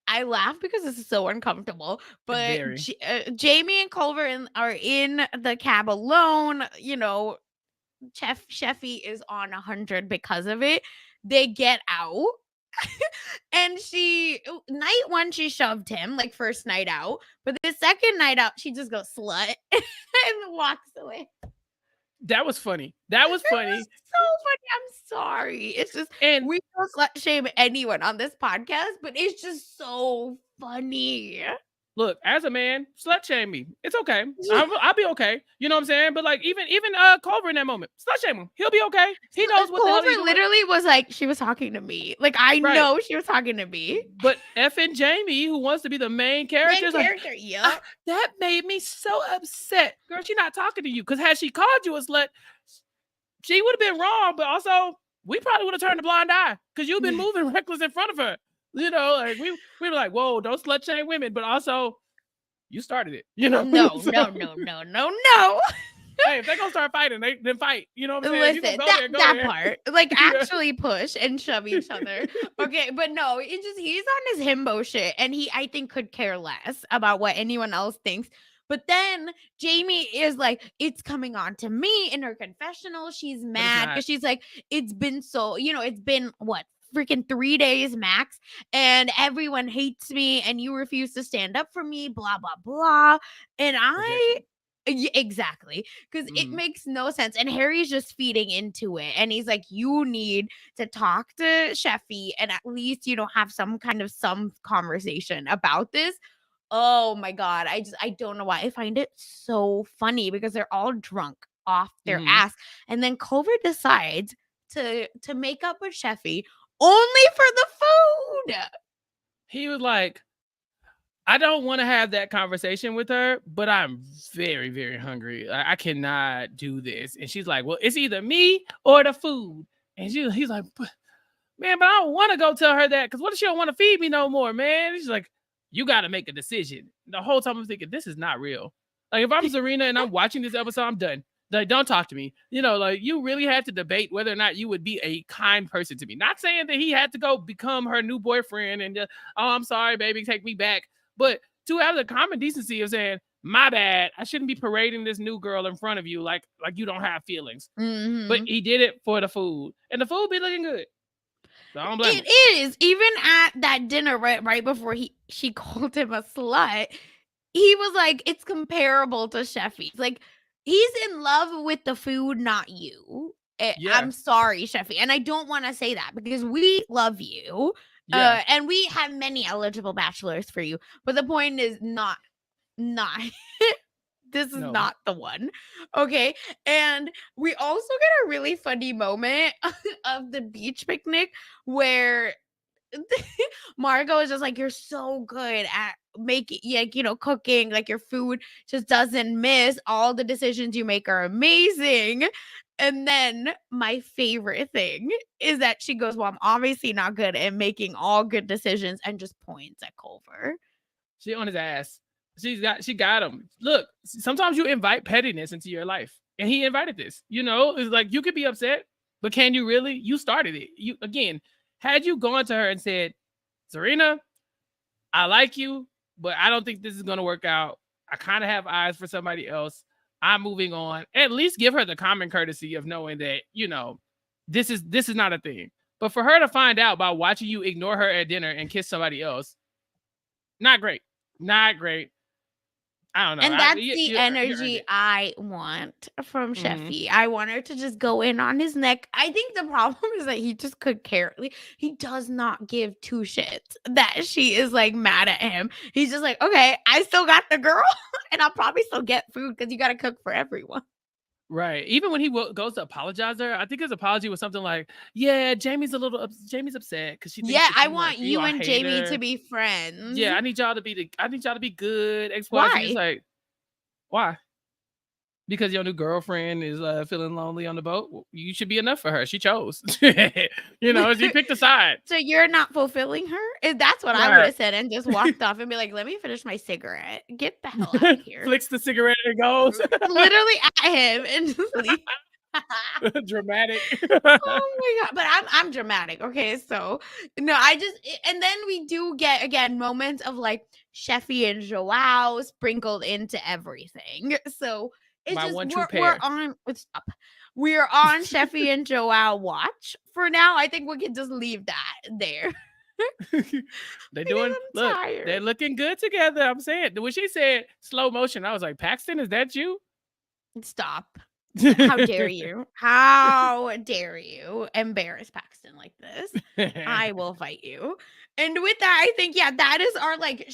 I laugh because this is so uncomfortable, but Jamie and Culver are in the cab alone. Sheffy is on 100 because of it. They get out. And night 1, she shoved him, like, first night out. But the second night out, she just goes slut and walks away. That was funny. That was funny. It was so funny. I'm sorry. It's just, and we don't slut shame anyone on this podcast, but it's just so funny. Look, as a man, slut shame me. It's okay. I'll be okay. You know what I'm saying? But like, even Culver in that moment, slut shame him. He'll be okay. He knows what the hell he's doing. Literally was like, she was talking to me. Like, I know she was talking to me. But effing Jamie, who wants to be the main character, yeah. That made me so upset. Girl, she's not talking to you. Because had she called you a slut, she would have been wrong. But also, we probably would have turned a blind eye, because you've been moving reckless in front of her. Like, we were like, whoa, don't slut shame women, but also you started it. No. Hey, if they gonna start fighting, then fight. You know what I'm saying? If you gonna Listen, go there, go that there. part, like, Yeah. actually push and shove each other. Okay, but no, he's on his himbo shit, and he, I think, could care less about what anyone else thinks. But then Jamie is like, it's coming on to me in her confessional. She's But it's mad not. because she's like, it's been so, it's been what, freaking 3 days max, and everyone hates me, and you refuse to stand up for me, blah blah blah. And Projection. exactly, because it Mhm. makes no sense. And Harry's just feeding into it, and he's like, you need to talk to Sheffy and at least, have some conversation about this. Oh my god, I don't know why. I find it so funny because they're all drunk off their Mhm. ass. And then Culver decides to make up with Sheffy only for the food. He was like, I don't want to have that conversation with her, but I'm very, very hungry. I cannot do this. And she's like, well, it's either me or the food. And he's like, man, but I don't want to go tell her that because what if she don't want to feed me no more, man? She's like, you got to make a decision. The whole time I'm thinking, this is not real. Like, if I'm Serena and I'm watching this episode, I'm done. Like, don't talk to me. Like, you really had to debate whether or not you would be a kind person to me. Not saying that he had to go become her new boyfriend and just, oh, I'm sorry, baby, take me back. But to have the common decency of saying, my bad, I shouldn't be parading this new girl in front of you like you don't have feelings. But Mm-hmm. he did it for the food. And the food be looking good. So I don't blame him. It is. Even at that dinner right before she called him a slut, he was like, it's comparable to Sheffy's. Like, he's in love with the food, not you. Yeah. I'm sorry, Sheffy. And I don't want to say that because we love you. Yeah. And we have many eligible bachelors for you. But the point is not this is No. not the one. Okay. And we also get a really funny moment of the beach picnic where Margot is just like, you're so good at making, like, cooking, like your food just doesn't miss. All the decisions you make are amazing. And then my favorite thing is that she goes, well, I'm obviously not good at making all good decisions, and just points at Culver. She on his ass. She got him. Look, sometimes you invite pettiness into your life. And he invited this. It's like you could be upset, but can you really? You started it. You again, had you gone to her and said, Serena, I like you, but I don't think this is gonna work out. I kind of have eyes for somebody else. I'm moving on. At least give her the common courtesy of knowing that, this is not a thing. But for her to find out by watching you ignore her at dinner and kiss somebody else, not great. Not great. I don't know. And that's the You earned energy it. I want from Mhm. Sheffy. I want her to just go in on his neck. I think the problem is that he just could care. He does not give two shits that she is like mad at him. He's just like, okay, I still got the girl, and I'll probably still get food because you got to cook for everyone. Right. Even when he goes to apologize to her, I think his apology was something like, "Yeah, Jamie's upset because she thinks Yeah, that I you want you you are a and Jamie to hater. be friends. Yeah, I need y'all to be good." XYZ is Why? like, why? Because your new girlfriend is feeling lonely on the boat. Well, you should be enough for her. She chose. She picked a side. So you're not fulfilling her? That's what I would Right. have said, and just walked off and be like, let me finish my cigarette. Get the hell out of here. Flicks the cigarette and goes. Literally at him and just leave. Dramatic. Oh my god! But I'm dramatic, okay? So no, and then we do get again moments of like Sheffy and Joao sprinkled into everything. So it's My just one true we're pair. on stop. We're on Sheffy and Joao watch for now. I think we can just leave that there They're because doing I'm look, they're tired. looking good together. I'm saying when she said slow motion, I was like, Paxton, is that you? Stop. How dare you? How dare you embarrass Paxton like this? I will fight you. And with that, I think, yeah, that is our like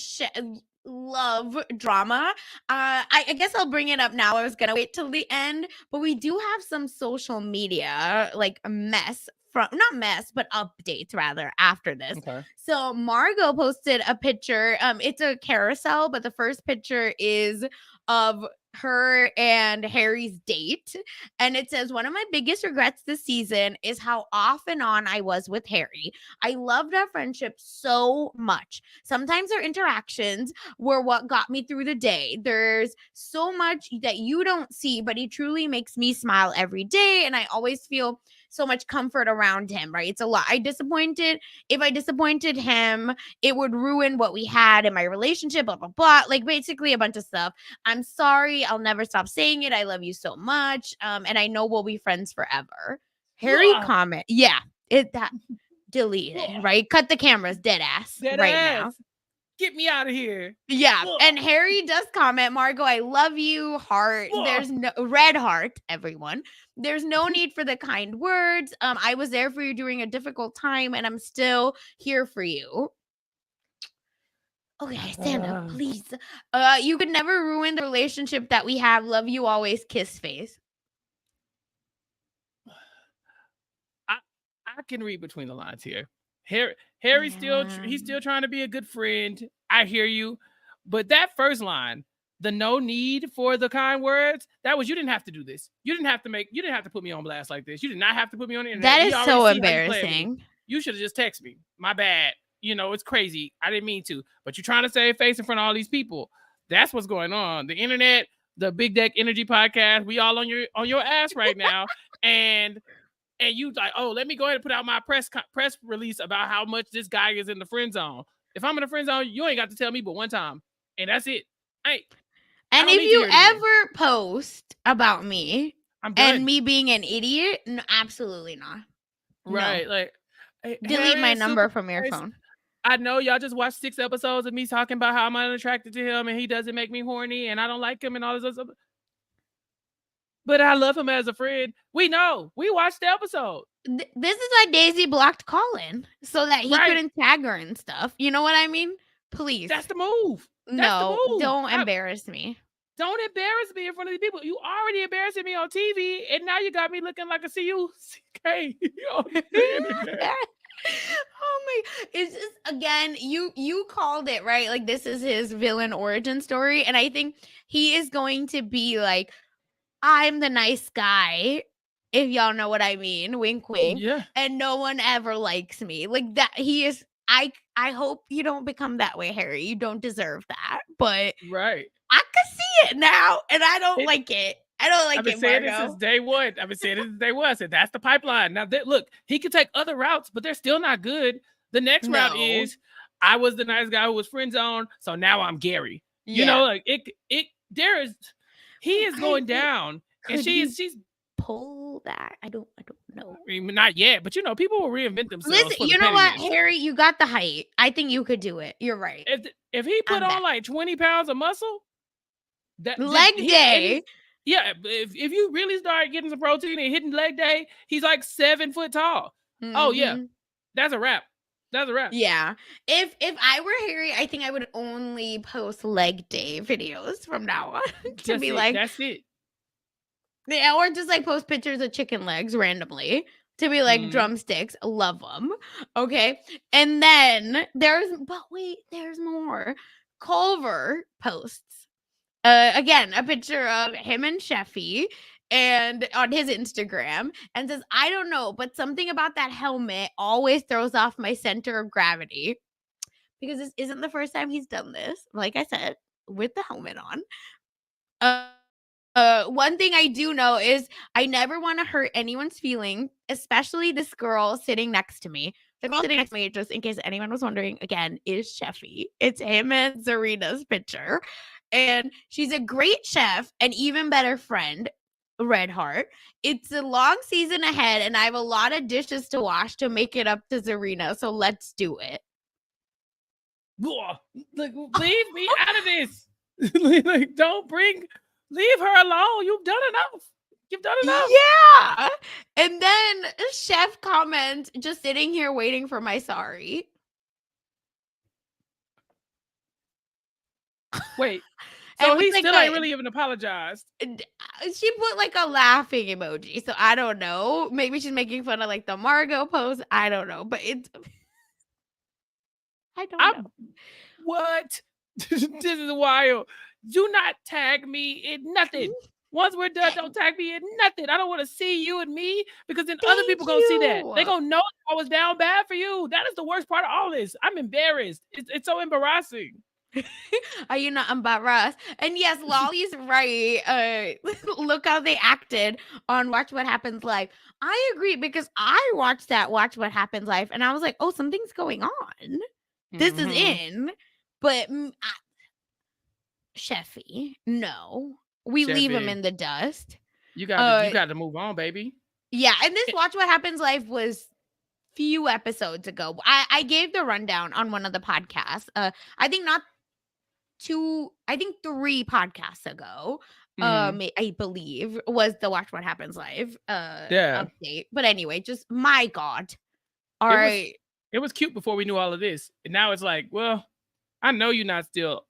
love drama. I guess I'll bring it up now. I was gonna wait till the end, but we do have some social media like mess from not mess, but updates rather after this. Okay. So Margot posted a picture. It's a carousel, but the first picture is of her and Harry's date. And it says, one of my biggest regrets this season is how off and on I was with Harry. I loved our friendship so much. Sometimes our interactions were what got me through the day. There's so much that you don't see, but he truly makes me smile every day. And I always feel so much comfort around him, right? It's a lot. If I disappointed him, it would ruin what we had in my relationship, blah, blah, blah. Like basically a bunch of stuff. I'm sorry. I'll never stop saying it. I love you so much. And I know we'll be friends forever. Harry Ugh. comment. Yeah. That delete it, Ugh. right? Cut the cameras, dead ass Dead right ass. now. Get me out of here. Yeah. Ugh. And Harry does comment, Margot, I love you, heart. Ugh. There's no red heart, everyone. There's no need for the kind words. I was there for you during a difficult time, and I'm still here for you. Okay, stand up, please. You could never ruin the relationship that we have. Love you always, kiss face. I can read between the lines here. Harry's he's still trying to be a good friend. I hear you. But that first line, the no need for the kind words, that was, you didn't have to do this. You didn't have to put me on blast like this. You did not have to put me on the internet. That We is already so see how you play with me. embarrassing. You should have just texted me. My bad. It's crazy. I didn't mean to. But you're trying to save face in front of all these people. That's what's going on. The internet, the Big Deck Energy podcast, we all on your ass right now. And you like, oh, let me go ahead and put out my press release about how much this guy is in the friend zone. If I'm in the friend zone, you ain't got to tell me but one time, and that's it. And if you ever post about me and me being an idiot, no, absolutely not. Right, no. Like, delete my number from your phone. I know y'all just watched 6 episodes of me talking about how I'm unattracted to him and he doesn't make me horny and I don't like him and all this other stuff. But I love him as a friend. We know. We watched the episode. This is why Daisy blocked Colin, so that he couldn't tag her and stuff. You know what I mean? Please. That's the move. Don't embarrass me. Don't embarrass me in front of these people. You already embarrassing me on TV, and now you got me looking like a CUCK on the internet. Oh my! It's just, again, you called it right. Like, this is his villain origin story, and I think he is going to be like, I'm the nice guy, if y'all know what I mean. Wink, wink. Yeah. And no one ever likes me. Like that. He is. I hope you don't become that way, Harry. You don't deserve that. But right. I can see it now, and I don't like it. I don't like it, Margo. I've been saying this since day one. I said, that's the pipeline. Now, look, he could take other routes, but they're still not good. The next route is, I was the nice guy who was friend zoned, so now I'm Gary. Yeah. You know, like he is going down, and she's pull that. I don't know. I mean, not yet, but people will reinvent themselves. Listen, you know what, Harry, you got the height. I think you could do it. You're right. If he put on like 20 pounds of muscle, leg day. Yeah, if you really start getting some protein and hitting leg day, he's like 7 foot tall. Mm-hmm. Oh yeah, that's a wrap. That's a wrap. Yeah. If I were Harry, I think I would only post leg day videos from now on. That's it. Yeah, or just like post pictures of chicken legs randomly to be like drumsticks. Love them. Okay. And then there's more. Culver posts again a picture of him and Sheffy and on his Instagram, and says, I don't know, but something about that helmet always throws off my center of gravity, because this isn't the first time he's done this, like I said, with the helmet on. One thing I do know is I never want to hurt anyone's feeling, especially this girl sitting next to me. The girl sitting next to me, just in case anyone was wondering, again, is Sheffy. It's him and Zarina's picture. And she's a great chef, an even better friend, Red Heart. It's a long season ahead, and I have a lot of dishes to wash to make it up to Zarina, so let's do it. Like, leave me out of this. Like, leave her alone. You've done enough. Yeah. And then Chef comments, just sitting here waiting for my sorry. Wait. So he still ain't really even apologized. She put like a laughing emoji. So I don't know. Maybe she's making fun of like the Margot pose. I don't know. But I don't know. What? This is wild. Do not tag me in nothing. Once we're done, don't tag me in nothing. I don't want to see you and me because then other Thank people gonna see that. They you. gonna know I was down bad for you. That is the worst part of all this. I'm embarrassed. It's so embarrassing. Are you not embarrassed? And yes, Lolly's right. Look how they acted on Watch What Happens Live. I agree because I watched that Watch What Happens Live and I was like, oh, something's going on. This is in. But Sheffy, no. We leave him Chevy, in the dust. you got to move on, baby. Yeah, and this Watch What Happens Live was few episodes ago. I gave the rundown on one of the podcasts. I think not two, I think 3 podcasts ago. I believe was the Watch What Happens Live Yeah, update. But anyway, just my God. All it was right. it was cute before we knew all of this, and now it's like, well, I know you're not still.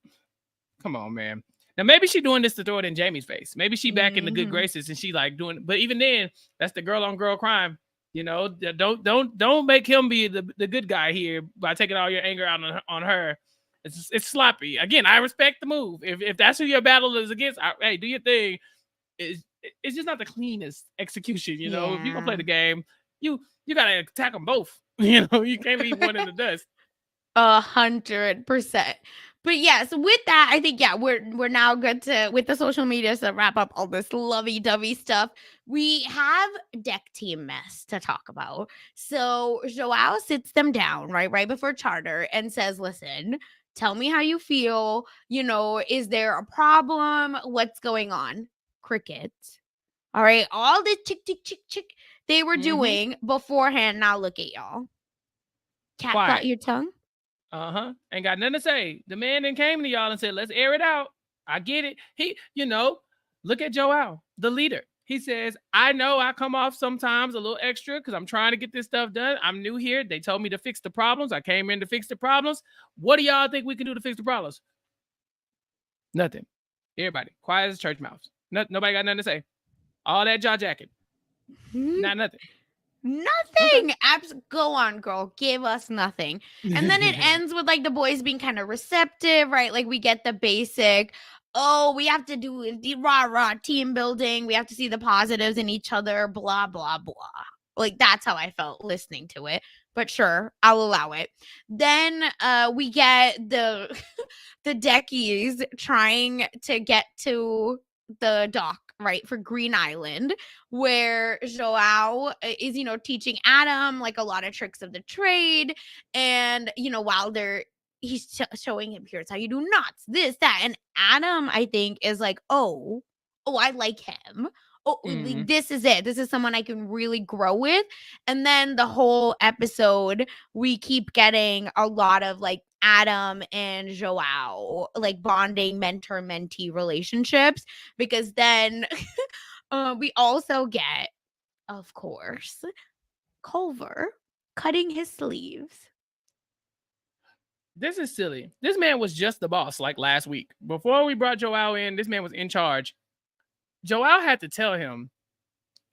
Come on, man. Now maybe she doing this to throw it in Jamie's face. Maybe she back in the good graces and she like doing. But even then, that's the girl on girl crime. You know, don't make him be the good guy here by taking all your anger out on her. It's sloppy. Again, I respect the move. If that's who your battle is against, hey, do your thing. It's just not the cleanest execution. You know, if you gonna play the game, you gotta attack them both. You know, you can't leave one in the dust. 100%. But yes, with that, I think we're now good to with the social media to wrap up all this lovey-dovey stuff. We have deck team mess to talk about. So Joao sits them down right before charter and says, "Listen, tell me how you feel. You know, is there a problem? What's going on?" Crickets. All right, all this chick they were doing beforehand. Now look at y'all. Cat got your tongue. Ain't got nothing to say. The man then came to y'all and said, let's air it out. I get it. He, look at Joel, the leader. He says, I know I come off sometimes a little extra because I'm trying to get this stuff done. I'm new here. They told me to fix the problems. I came in to fix the problems. What do y'all think we can do to fix the problems? Nothing. Everybody, quiet as church mouse. Nobody got nothing to say. All that jaw jacket. Not nothing. Nothing. Go on, girl. Give us nothing. And then it ends with like the boys being kind of receptive, right? Like we get the basic, oh, we have to do the rah team building. We have to see the positives in each other, blah, blah, blah. Like that's how I felt listening to it. But sure, I'll allow it. Then we get the the deckies trying to get to the dock, right, for Green Island, where Joao is, teaching Adam like a lot of tricks of the trade. And, while he's showing him, here's how you do knots, this, that. And Adam, I think, is like, oh, I like him. Oh, this is it. This is someone I can really grow with. And then the whole episode, we keep getting a lot of like Adam and Joao, like bonding mentor-mentee relationships, because then we also get, of course, Culver cutting his sleeves. This is silly. This man was just the boss like last week. Before we brought Joao in, this man was in charge. Joao had to tell him,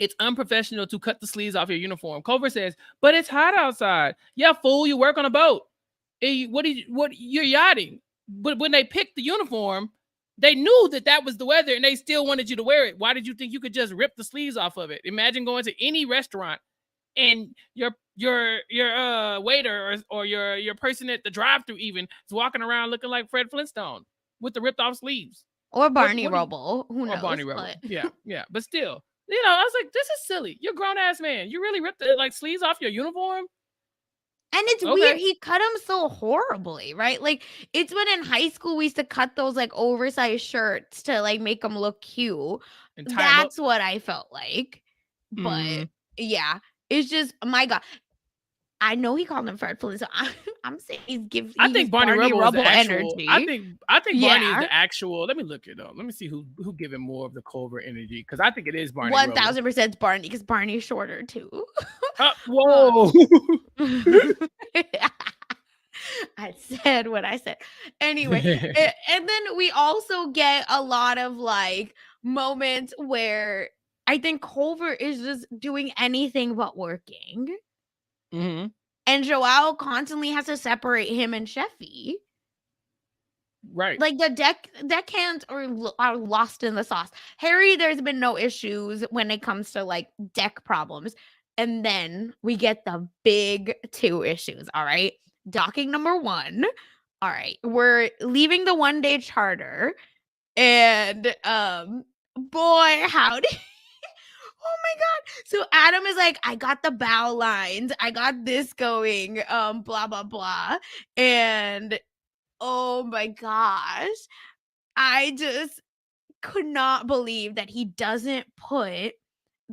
it's unprofessional to cut the sleeves off your uniform. Culver says, but it's hot outside. Yeah, fool, you work on a boat. You're yachting. But when they picked the uniform, they knew that was the weather and they still wanted you to wear it. Why did you think you could just rip the sleeves off of it? Imagine going to any restaurant and your waiter or your person at the drive-thru even is walking around looking like Fred Flintstone with the ripped off sleeves. Or Barney Rubble. Who knows? Or Barney Rubble. Yeah. But still, I was like, this is silly. You're a grown-ass man. You really ripped the sleeves off your uniform? And it's weird. He cut them so horribly, right? Like, it's when in high school we used to cut those like oversized shirts to like make them look cute. That's what I felt like. But yeah, it's just, my God. I know he called him Fred Flintstone. I'm saying I think Barney Rubble is the actual energy. I think Barney is the actual. Let me look it up. Let me see who giving more of the Culver energy, because I think it is Barney. 1000% Barney, because Barney's shorter too. Whoa. I said what I said. Anyway, and then we also get a lot of like moments where I think Culver is just doing anything but working. And Joao constantly has to separate him and Sheffy. Right. Like the deckhands are lost in the sauce. Harry, there's been no issues when it comes to like deck problems. And then we get the big two issues. All right. Docking number one. All right. We're leaving the 1-day charter. And boy, howdy. Oh my god. So Adam is like, I got the bow lines. I got this going. Blah blah blah. And oh my gosh. I just could not believe that he doesn't put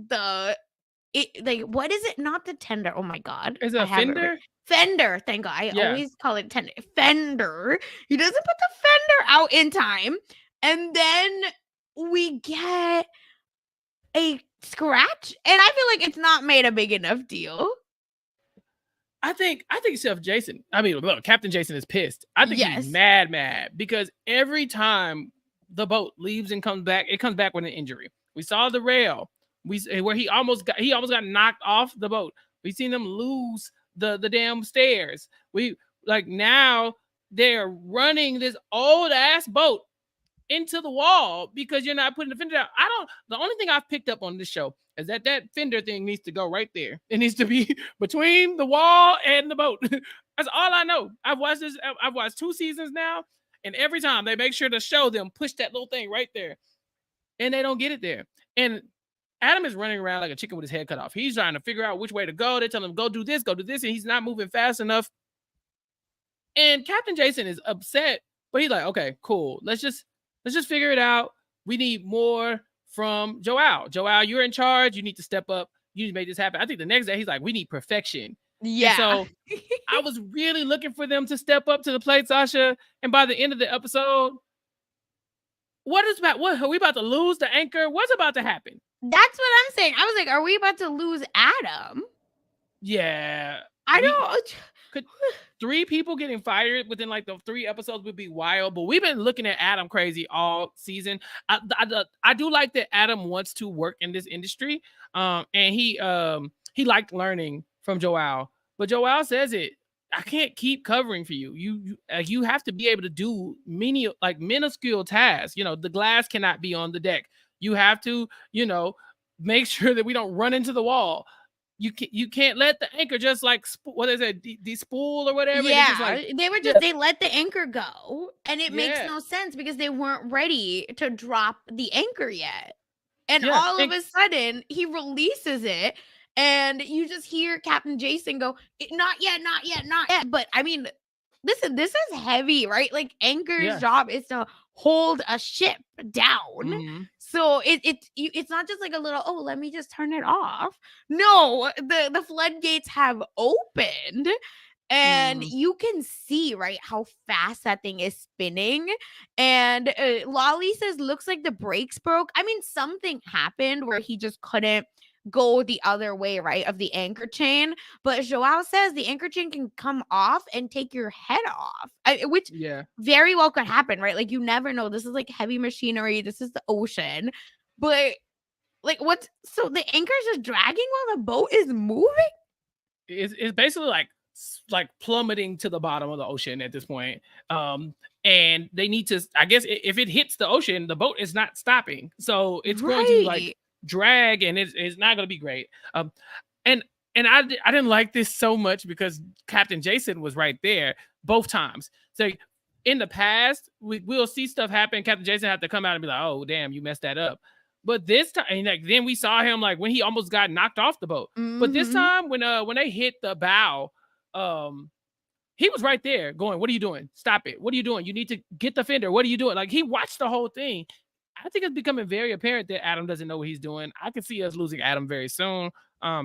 like, what is it? Not the tender. Oh my god. Is it I a have it fender? fender. Thank God. I Yeah. always call it tender. Fender. He doesn't put the fender out in time. And then we get a scratch. And I feel like it's not made a big enough deal. I think Captain Jason is pissed. I think he's mad because every time the boat leaves and comes back, it comes back with an injury. We saw the rail, where he almost got knocked off the boat. We seen them lose the damn stairs. Now they're running this old ass boat into the wall because you're not putting the fender down. The only thing I've picked up on this show is that fender thing needs to go right there. It needs to be between the wall and the boat. That's all I know. I've watched 2 seasons now, and every time they make sure to show them push that little thing right there, and they don't get it there. And Adam is running around like a chicken with his head cut off. He's trying to figure out which way to go. They tell him go do this, and he's not moving fast enough. And Captain Jason is upset, but he's like, okay, cool. Let's just figure it out. We need more from Joao. Joao, you're in charge. You need to step up. You need to make this happen. I think the next day he's like, we need perfection. Yeah. And so I was really looking for them to step up to the plate, Sasha. And by the end of the episode, what are we about to lose the anchor? What's about to happen? That's what I'm saying. I was like, are we about to lose Adam? Yeah. I don't. 3 people getting fired within like the 3 episodes would be wild, but we've been looking at Adam crazy all season. I do like that Adam wants to work in this industry, and he liked learning from Joao, but Joao says it. I can't keep covering for you. You have to be able to do minuscule tasks. The glass cannot be on the deck. You have to make sure that we don't run into the wall. You can't let the anchor just like what is it, despool or whatever. Yeah, they let the anchor go, and it makes no sense because they weren't ready to drop the anchor yet. And all of a sudden he releases it, and you just hear Captain Jason go, not yet. But I mean, listen, this is heavy, right? Like anchor's job is to hold a ship down. Mm-hmm. So it's not just like a little, let me just turn it off. No, the floodgates have opened, and you can see, right, how fast that thing is spinning. And Lolly says, looks like the brakes broke. I mean, something happened where he just couldn't go the other way, right, of the anchor chain. But Joao says the anchor chain can come off and take your head off, which very well could happen, right? Like, you never know. This is like heavy machinery. This is the ocean. But like, so the anchor's just dragging while the boat is moving? It's basically like plummeting to the bottom of the ocean at this point. And they need to, I guess, if it hits the ocean, the boat is not stopping. So it's going to like drag, and it's not going to be great. And I didn't like this so much because Captain Jason was right there both times. So in the past, we'll see stuff happen. Captain Jason have to come out and be like, "Oh, damn, you messed that up." But this time, and like, then we saw him like when he almost got knocked off the boat. But this time, when they hit the bow, he was right there going, "What are you doing? Stop it! What are you doing? You need to get the fender. What are you doing?" Like, he watched the whole thing. I think it's becoming very apparent that Adam doesn't know what he's doing. I can see us losing Adam very soon.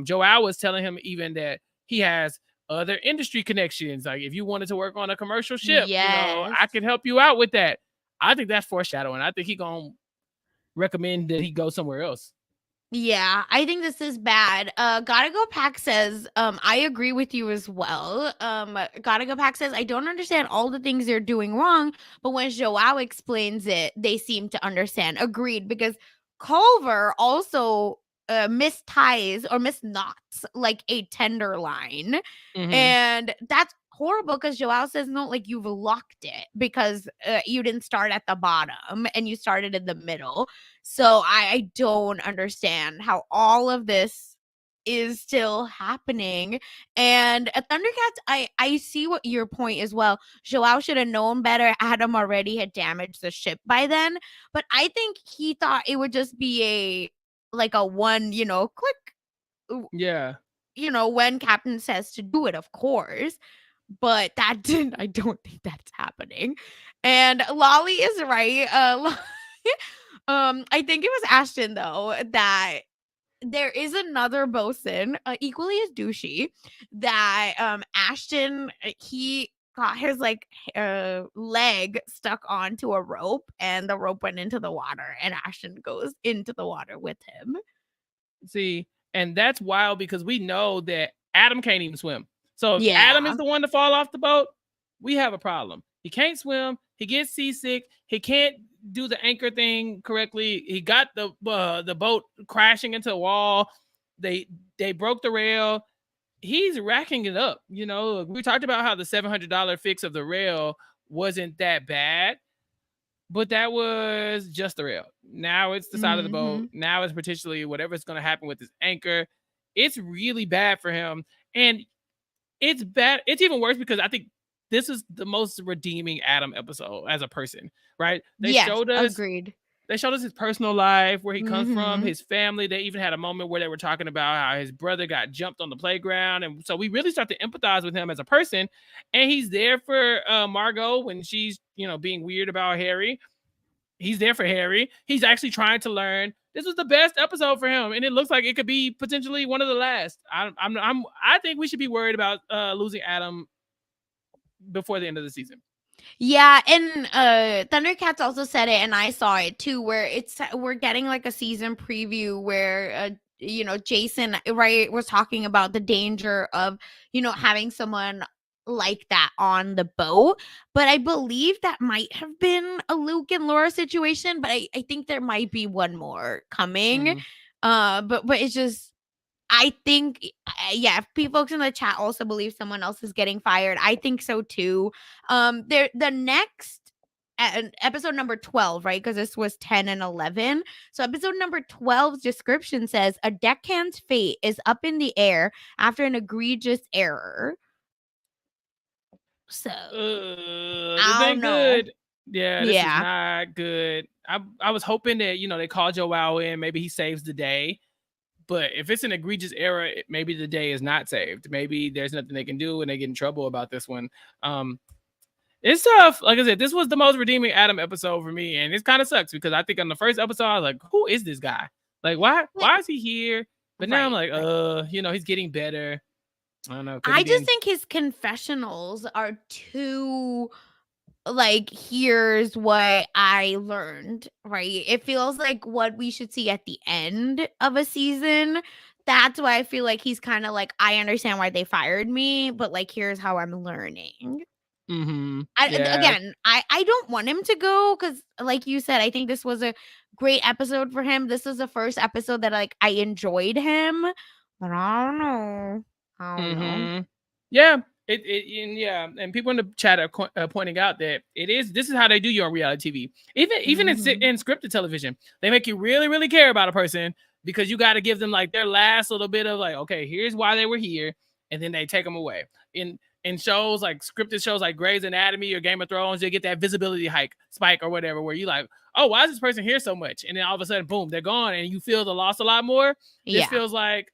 Joao was telling him even that he has other industry connections. Like, if you wanted to work on a commercial ship, I could help you out with that. I think that's foreshadowing. I think he gonna recommend that he go somewhere else. Yeah, I think this is bad. Gotta Go Pack says, I agree with you as well. Gotta Go Pack says, I don't understand all the things they're doing wrong, but when Joao explains it, they seem to understand. Agreed, because Culver also misties or misknots like a tender line. And that's horrible because Joao says, no, like you've locked it because you didn't start at the bottom and you started in the middle. So I don't understand how all of this is still happening. And Thundercats, I see what your point as well. Joao should have known better. Adam already had damaged the ship by then, but I think he thought it would just be a like a one, click, Yeah. when captain says to do it, of course. But that didn't, I don't think that's happening. And Lolly is right. I think it was Ashton though that there is another bosun, equally as douchey, that Ashton, he got his leg stuck onto a rope and the rope went into the water and Ashton goes into the water with him. See, and that's wild because we know that Adam can't even swim. So if Adam is Yeah. the one to fall off the boat, we have a problem. He can't swim. He gets seasick. He can't do the anchor thing correctly. He got the boat crashing into the wall. They broke the rail. He's racking it up. We talked about how the $700 fix of the rail wasn't that bad, but that was just the rail. Now it's the side of the boat. Mhm. Now it's potentially whatever's going to happen with his anchor. It's really bad for him. And it's bad. It's even worse because I think this is the most redeeming Adam episode as a person, right? Yes, agreed. They showed us his personal life, where he comes from, Mhm. his family. They even had a moment where they were talking about how his brother got jumped on the playground. And so we really start to empathize with him as a person. And he's there for Margot when she's, being weird about Harry. He's there for Harry. He's actually trying to learn. This was the best episode for him, and it looks like it could be potentially one of the last. I think we should be worried about losing Adam before the end of the season. Yeah, and Thundercats also said it and I saw it too, where we're getting like a season preview where Jason, right, was talking about the danger of having someone like that on the boat. But I believe that might have been a Luke and Laura situation, but I think there might be one more coming. Mm-hmm. But it's just, I think, yeah, if folks in the chat also believe someone else is getting fired, I think so too. The next episode number 12, right? Because this was 10 and 11. So episode number 12's description says a deckhand's fate is up in the air after an egregious error. So This I don't ain't know. good. Yeah, this is Yeah. not good. I was hoping that they call Joao in, maybe he saves the day. But if it's an egregious error, maybe the day is not saved. Maybe there's nothing they can do and they get in trouble about this one. It's tough. Like I said, this was the most redeeming Adam episode for me, and it kind of sucks because I think on the first episode I was like, "Who is this guy? Like, why is he here?" But now I'm like, he's getting better. I don't know. I just think his confessionals are too, like, here's what I learned, right? It feels like what we should see at the end of a season. That's why I feel like he's kind of like, I understand why they fired me, but like, here's how I'm learning. Mm-hmm. Again, I don't want him to go because, like you said, I think this was a great episode for him. This was the first episode that I enjoyed him, but I don't know. I don't know. Mm-hmm. Yeah. And people in the chat are pointing out that this is how they do you on reality TV. Even in scripted television, they make you really, really care about a person because you got to give them like their last little bit of like, okay, here's why they were here, and then they take them away. In shows like scripted shows like Grey's Anatomy or Game of Thrones, you get that visibility spike or whatever, where you like, oh, why is this person here so much? And then all of a sudden, boom, they're gone, and you feel the loss a lot more. This feels like,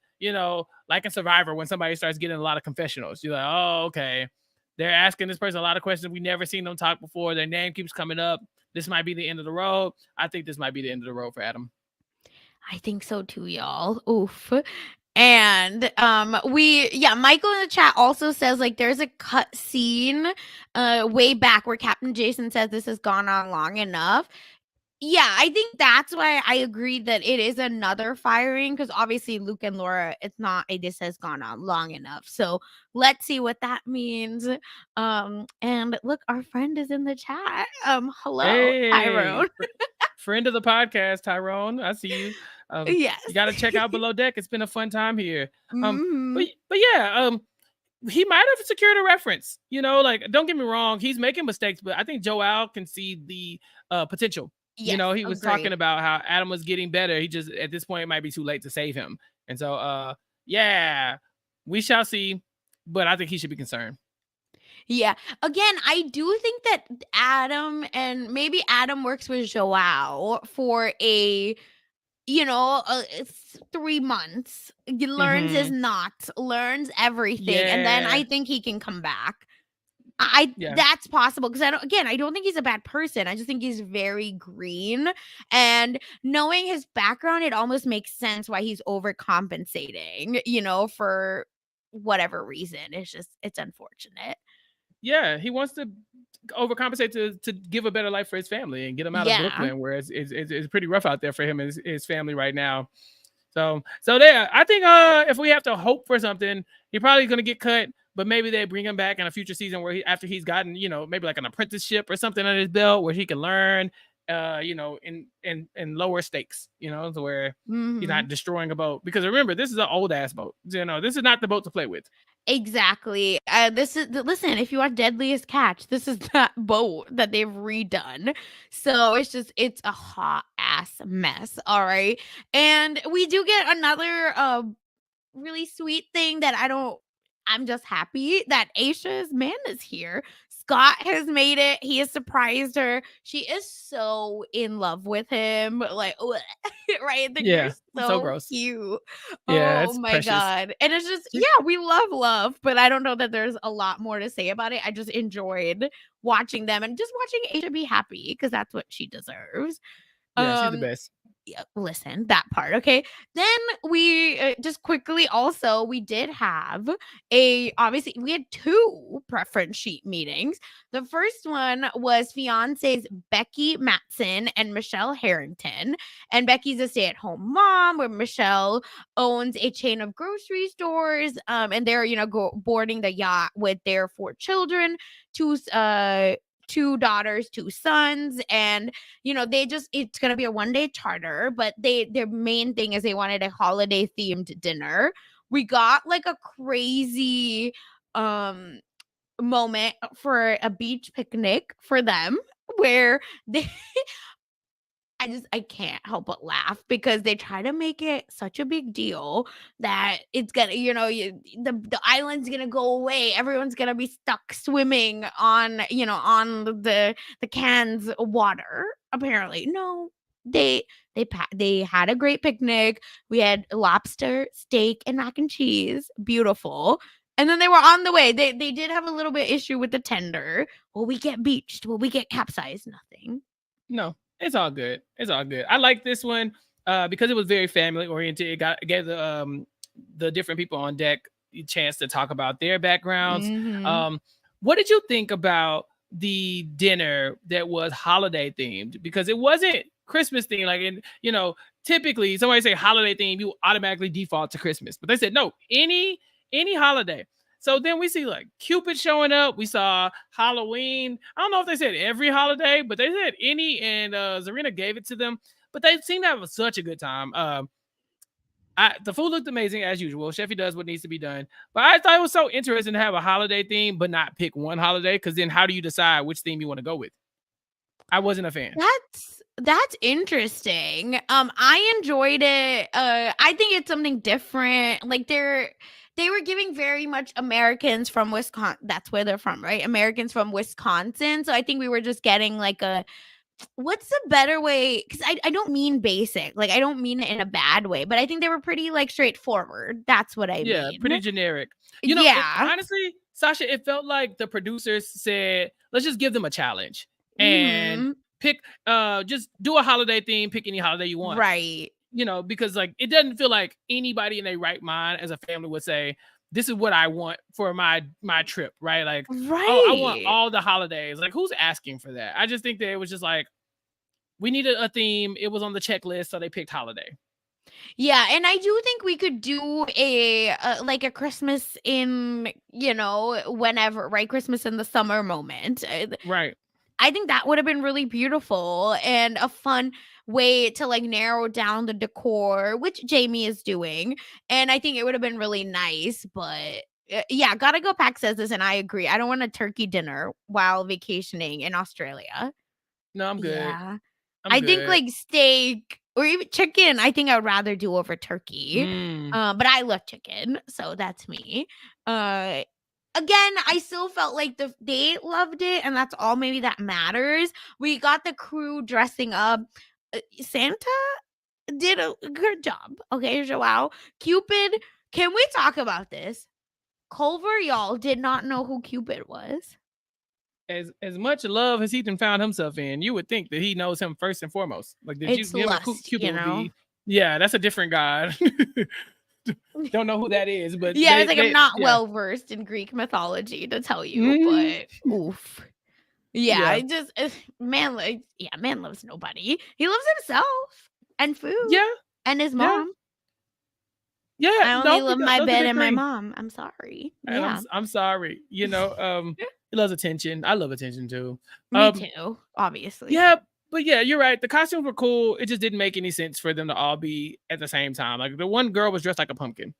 like in Survivor when somebody starts getting a lot of confessionals. You're like, oh, okay. They're asking this person a lot of questions. We've never seen them talk before. Their name keeps coming up. This might be the end of the road. I think this might be the end of the road for Adam. I think so too, y'all. Oof. And Michael in the chat also says like there's a cut scene way back where Captain Jason says this has gone on long enough. Yeah, I think that's why I agreed that it is another firing because obviously Luke and Laura, it's not a this has gone on long enough. So let's see what that means. And look, our friend is in the chat. Hello, hey, Tyrone. Friend of the podcast, Tyrone. I see you. Yes. You got to check out Below Deck. It's been a fun time here. Mm-hmm. But yeah, he might have secured a reference. Like, don't get me wrong, he's making mistakes, but I think Joel can see the potential. Yes, He was talking agree. about how Adam was getting better. He just, at this point, it might be too late to save him. And so, yeah, we shall see. But I think he should be concerned. Yeah. Again, I do think that Adam and maybe Adam works with Joao for it's 3 months. He learns his Mm-hmm. knots, learns everything, and then Yeah, I think he can come back. I yeah, That's possible because I don't think he's a bad person. I just think he's very green, and knowing his background, it almost makes sense why he's overcompensating, for whatever reason. It's unfortunate. yeah. He wants to overcompensate to give a better life for his family and get him out of Yeah. Brooklyn, where it's pretty rough out there for him and his family right now. So there, I think if we have to hope for something, he's probably gonna get cut, but maybe they bring him back in a future season where after he's gotten, maybe like an apprenticeship or something on his belt where he can learn, in lower stakes, to where he's Mhm. not destroying a boat. Because remember, this is an old ass boat. This is not the boat to play with. Exactly. Listen, if you watch Deadliest Catch, this is that boat that they've redone. So it's a hot ass mess. All right. And we do get another really sweet thing that I'm just happy that Aisha's man is here. Scott has made it. He has surprised her. She is so in love with him. Like, right? Then you're Yeah, so so gross. cute. Yeah, Oh it's my precious. God. And it's just, She- yeah, we love, but I don't know that there's a lot more to say about it. I just enjoyed watching them and just watching Aisha be happy because that's what she deserves. yeah, she's the Um, best. yeah, listen, that part, okay? Then we just quickly also we did have obviously we had two preference sheet meetings. The first one was fiancés Becky Matson and Michelle Harrington. And Becky's a stay-at-home mom where Michelle owns a chain of grocery stores. And they're, boarding the yacht with their 4 children, two daughters, 2 sons, and it's gonna be a 1-day charter, but their main thing is they wanted a holiday themed dinner. We got like a crazy um moment for a beach picnic for them where they I can't help but laugh because they try to make it such a big deal that it's gonna, the island's gonna go away. Everyone's gonna be stuck swimming on the cans of water. Apparently, no. They had a great picnic. We had lobster, steak, and mac and cheese. Beautiful. And then they were on the way. They did have a little bit issue with the tender. Will we get beached? Will we get capsized? Nothing. No, it's all good. It's all good. I like this one because it was very family oriented. It gave the different people on deck a chance to talk about their backgrounds. Mhm. Um, what did you think about the dinner that was holiday themed? Because it wasn't Christmas themed. Like, typically somebody say holiday theme, you automatically default to Christmas. But they said no, any holiday. So then we see like Cupid showing up. We saw Halloween. I don't know if they said every holiday, but they said any, and Zarina gave it to them. But they seem to have such a good time. The food looked amazing as usual. Sheffy does what needs to be done. But I thought it was so interesting to have a holiday theme, but not pick one holiday. Because then how do you decide which theme you want to go with? I wasn't a fan. That's interesting. I enjoyed it. I think it's something different. Like they were giving very much Americans from Wisconsin. That's where they're from, right? Americans from Wisconsin. So I think we were just getting like what's the better way? Because I don't mean basic. Like I don't mean it in a bad way, but I think they were pretty like straightforward. That's what I Yeah, mean. pretty generic. Yeah. Honestly, Sasha, it felt like the producers said, let's just give them a challenge and Hmm. pick just do a holiday theme, pick any holiday you want. Right. Because like it doesn't feel like anybody in their right mind as a family would say, this is what I want for my trip, right? Like, oh, I want Right. all the holidays. Like, who's asking for that? I just think that it was just like we needed a theme. It was on the checklist, so they picked holiday. Yeah, and I do think we could do like a Christmas in, whenever, right? Christmas in the summer moment. Right. I think that would have been really beautiful and a fun way to like narrow down the decor, which Jamie is doing. And I think it would have been really nice, but Yeah, Gotta Go Pack says this, and I agree. I don't want a turkey dinner while vacationing in Australia. No, I'm good. Yeah. I'm I think, good. like, steak or even chicken, I think I would rather do over turkey. Mm. But I love chicken, so that's me. Uh, Again, I still felt like they loved it, and that's all maybe that matters. We got the crew dressing up. Santa did a good job. Okay, Joao. Cupid, can we talk about this? Culver, y'all, did not know who Cupid was. As much love as Ethan found himself in, you would think that he knows him first and foremost. Like, did you It's give a lust, Cupid you would know? be? Yeah, that's a different god. Don't know who that is, but Yeah, it's like I'm not yeah. well versed in Greek mythology to tell you, Mhm. but oof. Yeah, Yeah. it just man, like, yeah, man loves nobody. He loves himself and food Yeah. and his Yeah. mom. Yeah. I only No, love my those are bed good and my 3. mom. I'm sorry. And Yeah. I'm sorry. He loves attention. I love attention too. Me Um, too, obviously. yeah, but yeah, you're right. The costumes were cool. It just didn't make any sense for them to all be at the same time. Like the one girl was dressed like a pumpkin.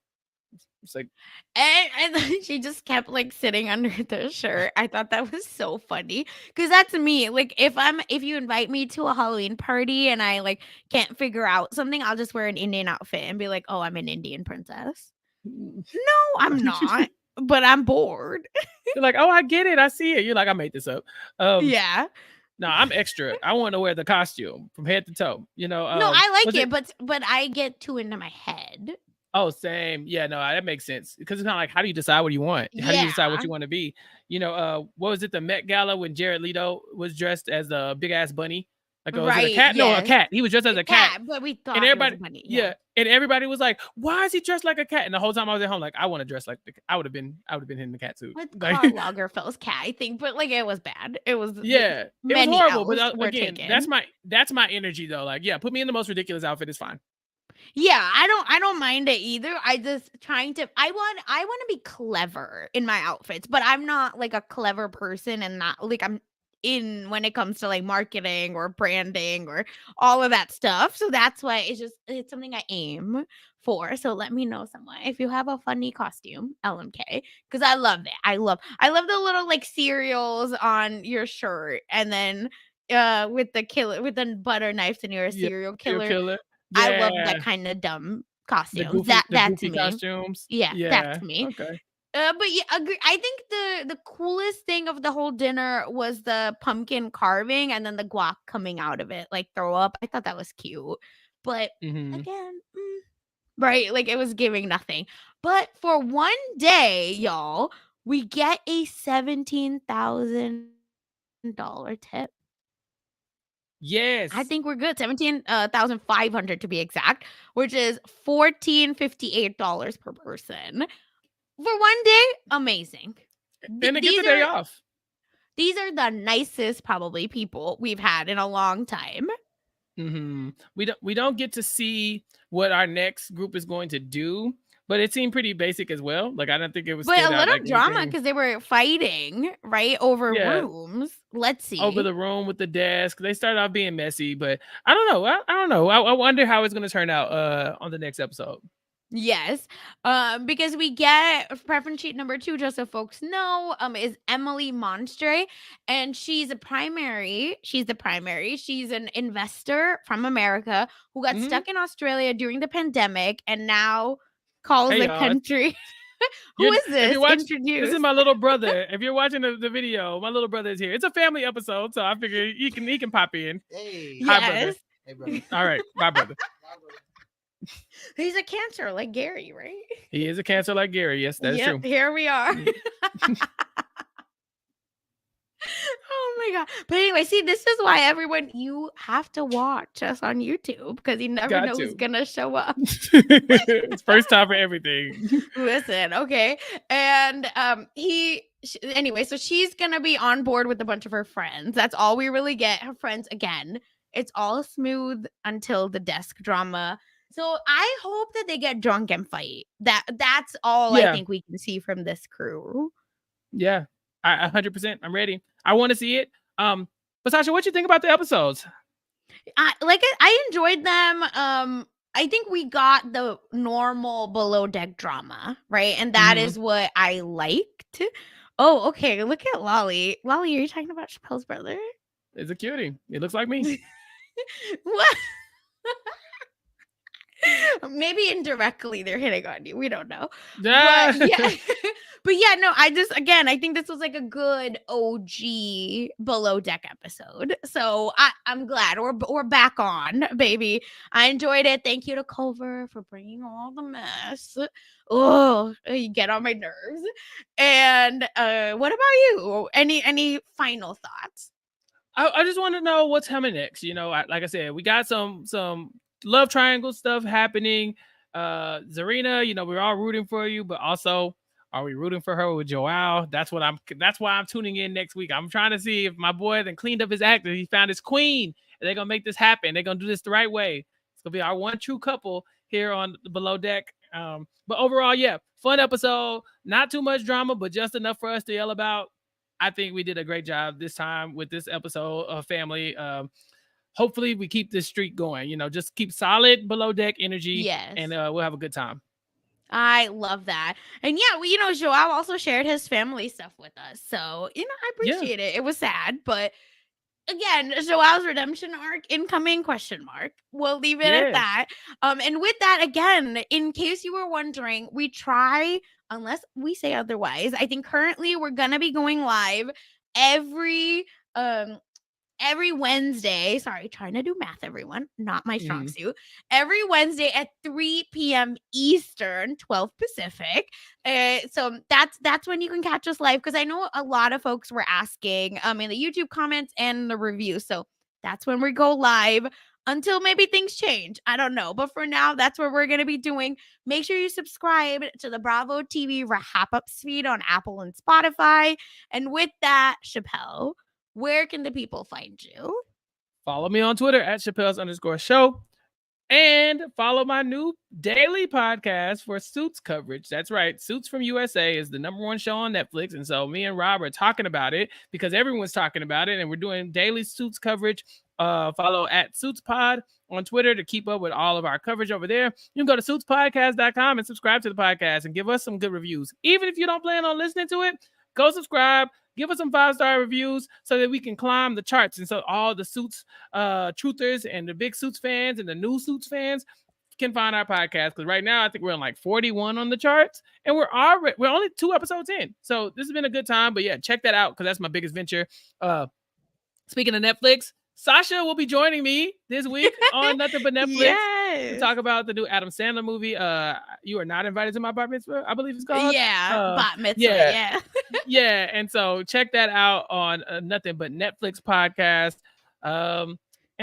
It's like, And then she just kept, like, sitting under the shirt. I thought that was so funny because that's me. Like, if you invite me to a Halloween party and I, like, can't figure out something, I'll just wear an Indian outfit and be like, "Oh, I'm an Indian princess." No, I'm not, but I'm bored. you're like, oh, I get it. I see it. You're like, I made this up. Um, Yeah. no, I'm extra. I want to wear the costume from head to toe. No, I Was like it? it, but I get too into my head. Oh, same. Yeah, no, that makes sense because it's kind of like, how do you decide what you want? How do you decide what Yeah. you want to be? What was it? The Met Gala when Jared Leto was dressed as a big ass bunny. Like, was it a Right, cat? No, a yes. cat. He was dressed as A a cat, cat, but we and thought it was a everybody, bunny, yeah. yeah, and everybody was like, "Why is he dressed like a cat?" And the whole time I was at home, like, I want to dress like I would have been in the cat suit. With Like, Karl Lagerfeld's cat, I think, but, like, it was bad. It was yeah, it was many horrible. But L's were again, that's taken. my energy though. Like, yeah, put me in the most ridiculous outfit. It's fine. Yeah, I don't mind it either. I just trying to I want to be clever in my outfits, but I'm not like a clever person and not like I'm in when it comes to like marketing or branding or all of that stuff. So that's why it's something I aim for. So let me know someone if you have a funny costume, LMK, because I love the little like cereals on your shirt and then with the butter knives and you're a Yeah, serial serial killer. killer. I love that Yeah, kind of dumb the costumes. goofy, the That's goofy me. costumes. Yeah, Yeah. that's me. Okay. But yeah, agree. I think the coolest thing of the whole dinner was the pumpkin carving and then the guac coming out of it, like throw up. I thought that was cute. But Hmm. again, right, like it was giving nothing. But for one day, y'all, we get a $17,000 tip. I Yes. think we're good. 17,500 to be exact, which is $1,458 per person. For one day, amazing. And to get the day off. These are the nicest probably people we've had in a long time. Hmm. We don't get to see what our next group is going to do, but it seemed pretty basic as well. Like, I don't think it was But a stand out little like drama anything. because they were fighting, right, over Yeah, rooms. Let's over see. the room with the desk. They started off being messy, but I don't know. I don't know. I wonder how it's going to turn out on the next episode. Yes, because we get preference sheet number 2, just so folks know, is Emily Monstre, and she's the primary. She's an investor from America who got Hmm. stuck in Australia during the pandemic and now calls Hey the y'all, country. Who you're is if this? you're watching. This is Introduce. my little brother. If you're watching the video, my little brother is here. It's a family episode, so I figure he can pop in. Hey. Hi, brother. Yes. Hey, brother. All right, bye, brother. He's a Cancer like Gary, right? He is a Cancer like Gary. Yes, that is Yep, true. here we are. Mm. Oh my god. But anyway, see, this is why everyone you have to watch us on YouTube because you never Got know who's to. gonna show up. It's first time for everything. Listen, okay. And anyway, so she's gonna be on board with a bunch of her friends. That's all we really get. Her friends again. It's all smooth until the desk drama. So I hope that they get drunk and fight. That's all I Yeah, think we can see from this crew. yeah. 100%. I'm ready. I want to see it. But Sasha, what you think about the episodes? I enjoyed them. I think we got the normal below deck drama, right? And that Mhm. is what I liked. Oh, okay. Look at Lolly. Lolly, are you talking about Chappelle's brother? It's a cutie. It looks like me. What? Maybe indirectly they're hitting on you. We don't know. But Ah! yeah. But yeah, no, I think this was like a good OG below deck episode. So I'm glad we're back on, baby. I enjoyed it. Thank you to Culver for bringing all the mess. Oh, you get on my nerves. And what about you? Any final thoughts? I just want to know what's coming next. Like I said, we got some love triangle stuff happening. Zarina, we're all rooting for you, but also, are we rooting for her with Joao? That's why I'm tuning in next week. I'm trying to see if my boy then cleaned up his act. He found his queen, and they're gonna make this happen. They're gonna do this the right way. It's gonna be our one true couple here on the Below Deck. But overall, yeah, fun episode. Not too much drama, but just enough for us to yell about. I think we did a great job this time with this episode of Family. Hopefully, we keep this streak going. Just keep solid below deck energy, Yes. and we'll have a good time. I love that. And yeah, Joao also shared his family stuff with us. So, I Yeah. appreciate it. It was sad, but again, Joao's redemption arc incoming question mark. We'll leave it at Yes. that. And with that, again, in case you were wondering, we try, unless we say otherwise, I think currently we're gonna be going live every every Wednesday. Sorry, trying to do math, everyone. Not my strong suit. Every Wednesday at 3 p.m. Eastern, 12 Pacific. So that's when you can catch us live, because I know a lot of folks were asking in the YouTube comments and the review. So that's when we go live until maybe things change. I don't know. But for now, that's what we're going to be doing. Make sure you subscribe to the Bravo TV Wrap Up feed on Apple and Spotify. And with that, Chappelle, where can the people find you? Follow me on Twitter at Chappelle's_show. And follow my new daily podcast for Suits coverage. That's right. Suits from USA is the #1 show on Netflix. And so me and Rob are talking about it because everyone's talking about it. And we're doing daily Suits coverage. Follow at Suits Pod on Twitter to keep up with all of our coverage over there. You can go to suitspodcast.com and subscribe to the podcast and give us some good reviews. Even if you don't plan on listening to it, go subscribe. Give us some 5-star reviews so that we can climb the charts. And so all the Suits truthers and the big Suits fans and the new Suits fans can find our podcast. Because right now, I think we're on like 41 on the charts. And we're only 2 episodes in. So this has been a good time. But yeah, check that out because that's my biggest venture. Speaking of Netflix, Sasha will be joining me this week on Nothing But Netflix to talk about the new Adam Sandler movie. You Are Not Invited to My Bar Mitzvah, I believe it's called. Bat mitzvah, yeah. And so check that out on Nothing But Netflix podcast. And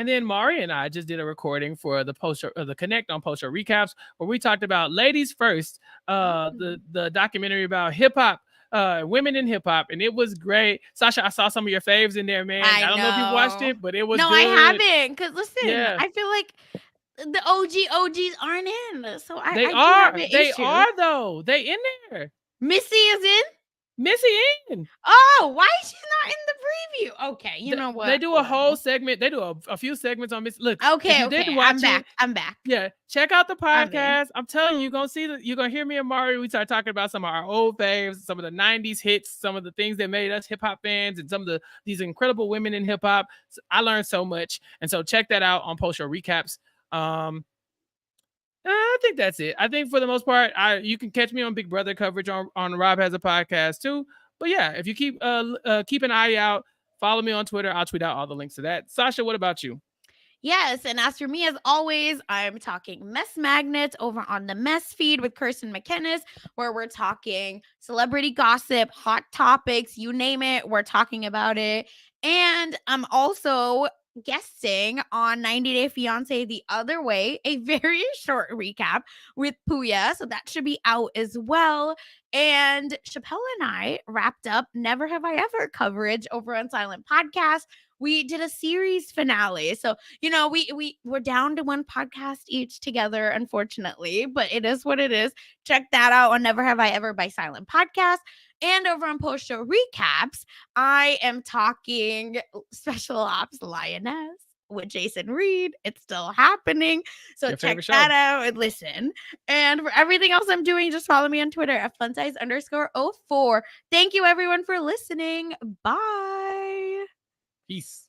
then Mari and I just did a recording for the the Connect on Post Show Recaps, where we talked about Ladies First, the documentary about hip hop. Women in hip hop, and it was great. Sasha, I saw some of your faves in there, man. I don't know if you watched it, but it was no, good. I haven't. Because listen, Yeah. I feel like the OGs aren't in, so I They do are. have an They issue. are though. They in there. Missy is in. Missy in. Oh, why is she not in the preview? Okay, you know what? They do a whole segment. They do a few segments on Missy. Look, Okay, watch I'm back. Yeah, check out the podcast. I'm telling you, you're gonna hear me and Mari. We start talking about some of our old faves, some of the '90s hits, some of the things that made us hip hop fans, and some of these incredible women in hip hop. I learned so much, and so check that out on Post Show Recaps. I think that's it. I think for the most part, you can catch me on Big Brother coverage on Rob Has a Podcast too. But yeah, if you keep an eye out, follow me on Twitter. I'll tweet out all the links to that. Sasha, what about you? Yes, and as for me, as always, I'm talking Mess Magnets over on the Mess feed with Kirsten McKennis, where we're talking celebrity gossip, hot topics, you name it, we're talking about it. And I'm also guesting on 90 Day Fiance The Other Way, a very short recap with Puya. So that should be out as well. And Chappelle and I wrapped up Never Have I Ever coverage over on Silent Podcast. We did a series finale. So, we're down to one podcast each together, unfortunately, but it is what it is. Check that out on Never Have I Ever by Silent Podcast. And over on Post Show Recaps, I am talking Special Ops Lioness with Jason Reed. It's still happening. So Your check favorite show. that out and listen. And for everything else I'm doing, just follow me on Twitter at funsize_04. Thank you everyone for listening. Bye. Peace.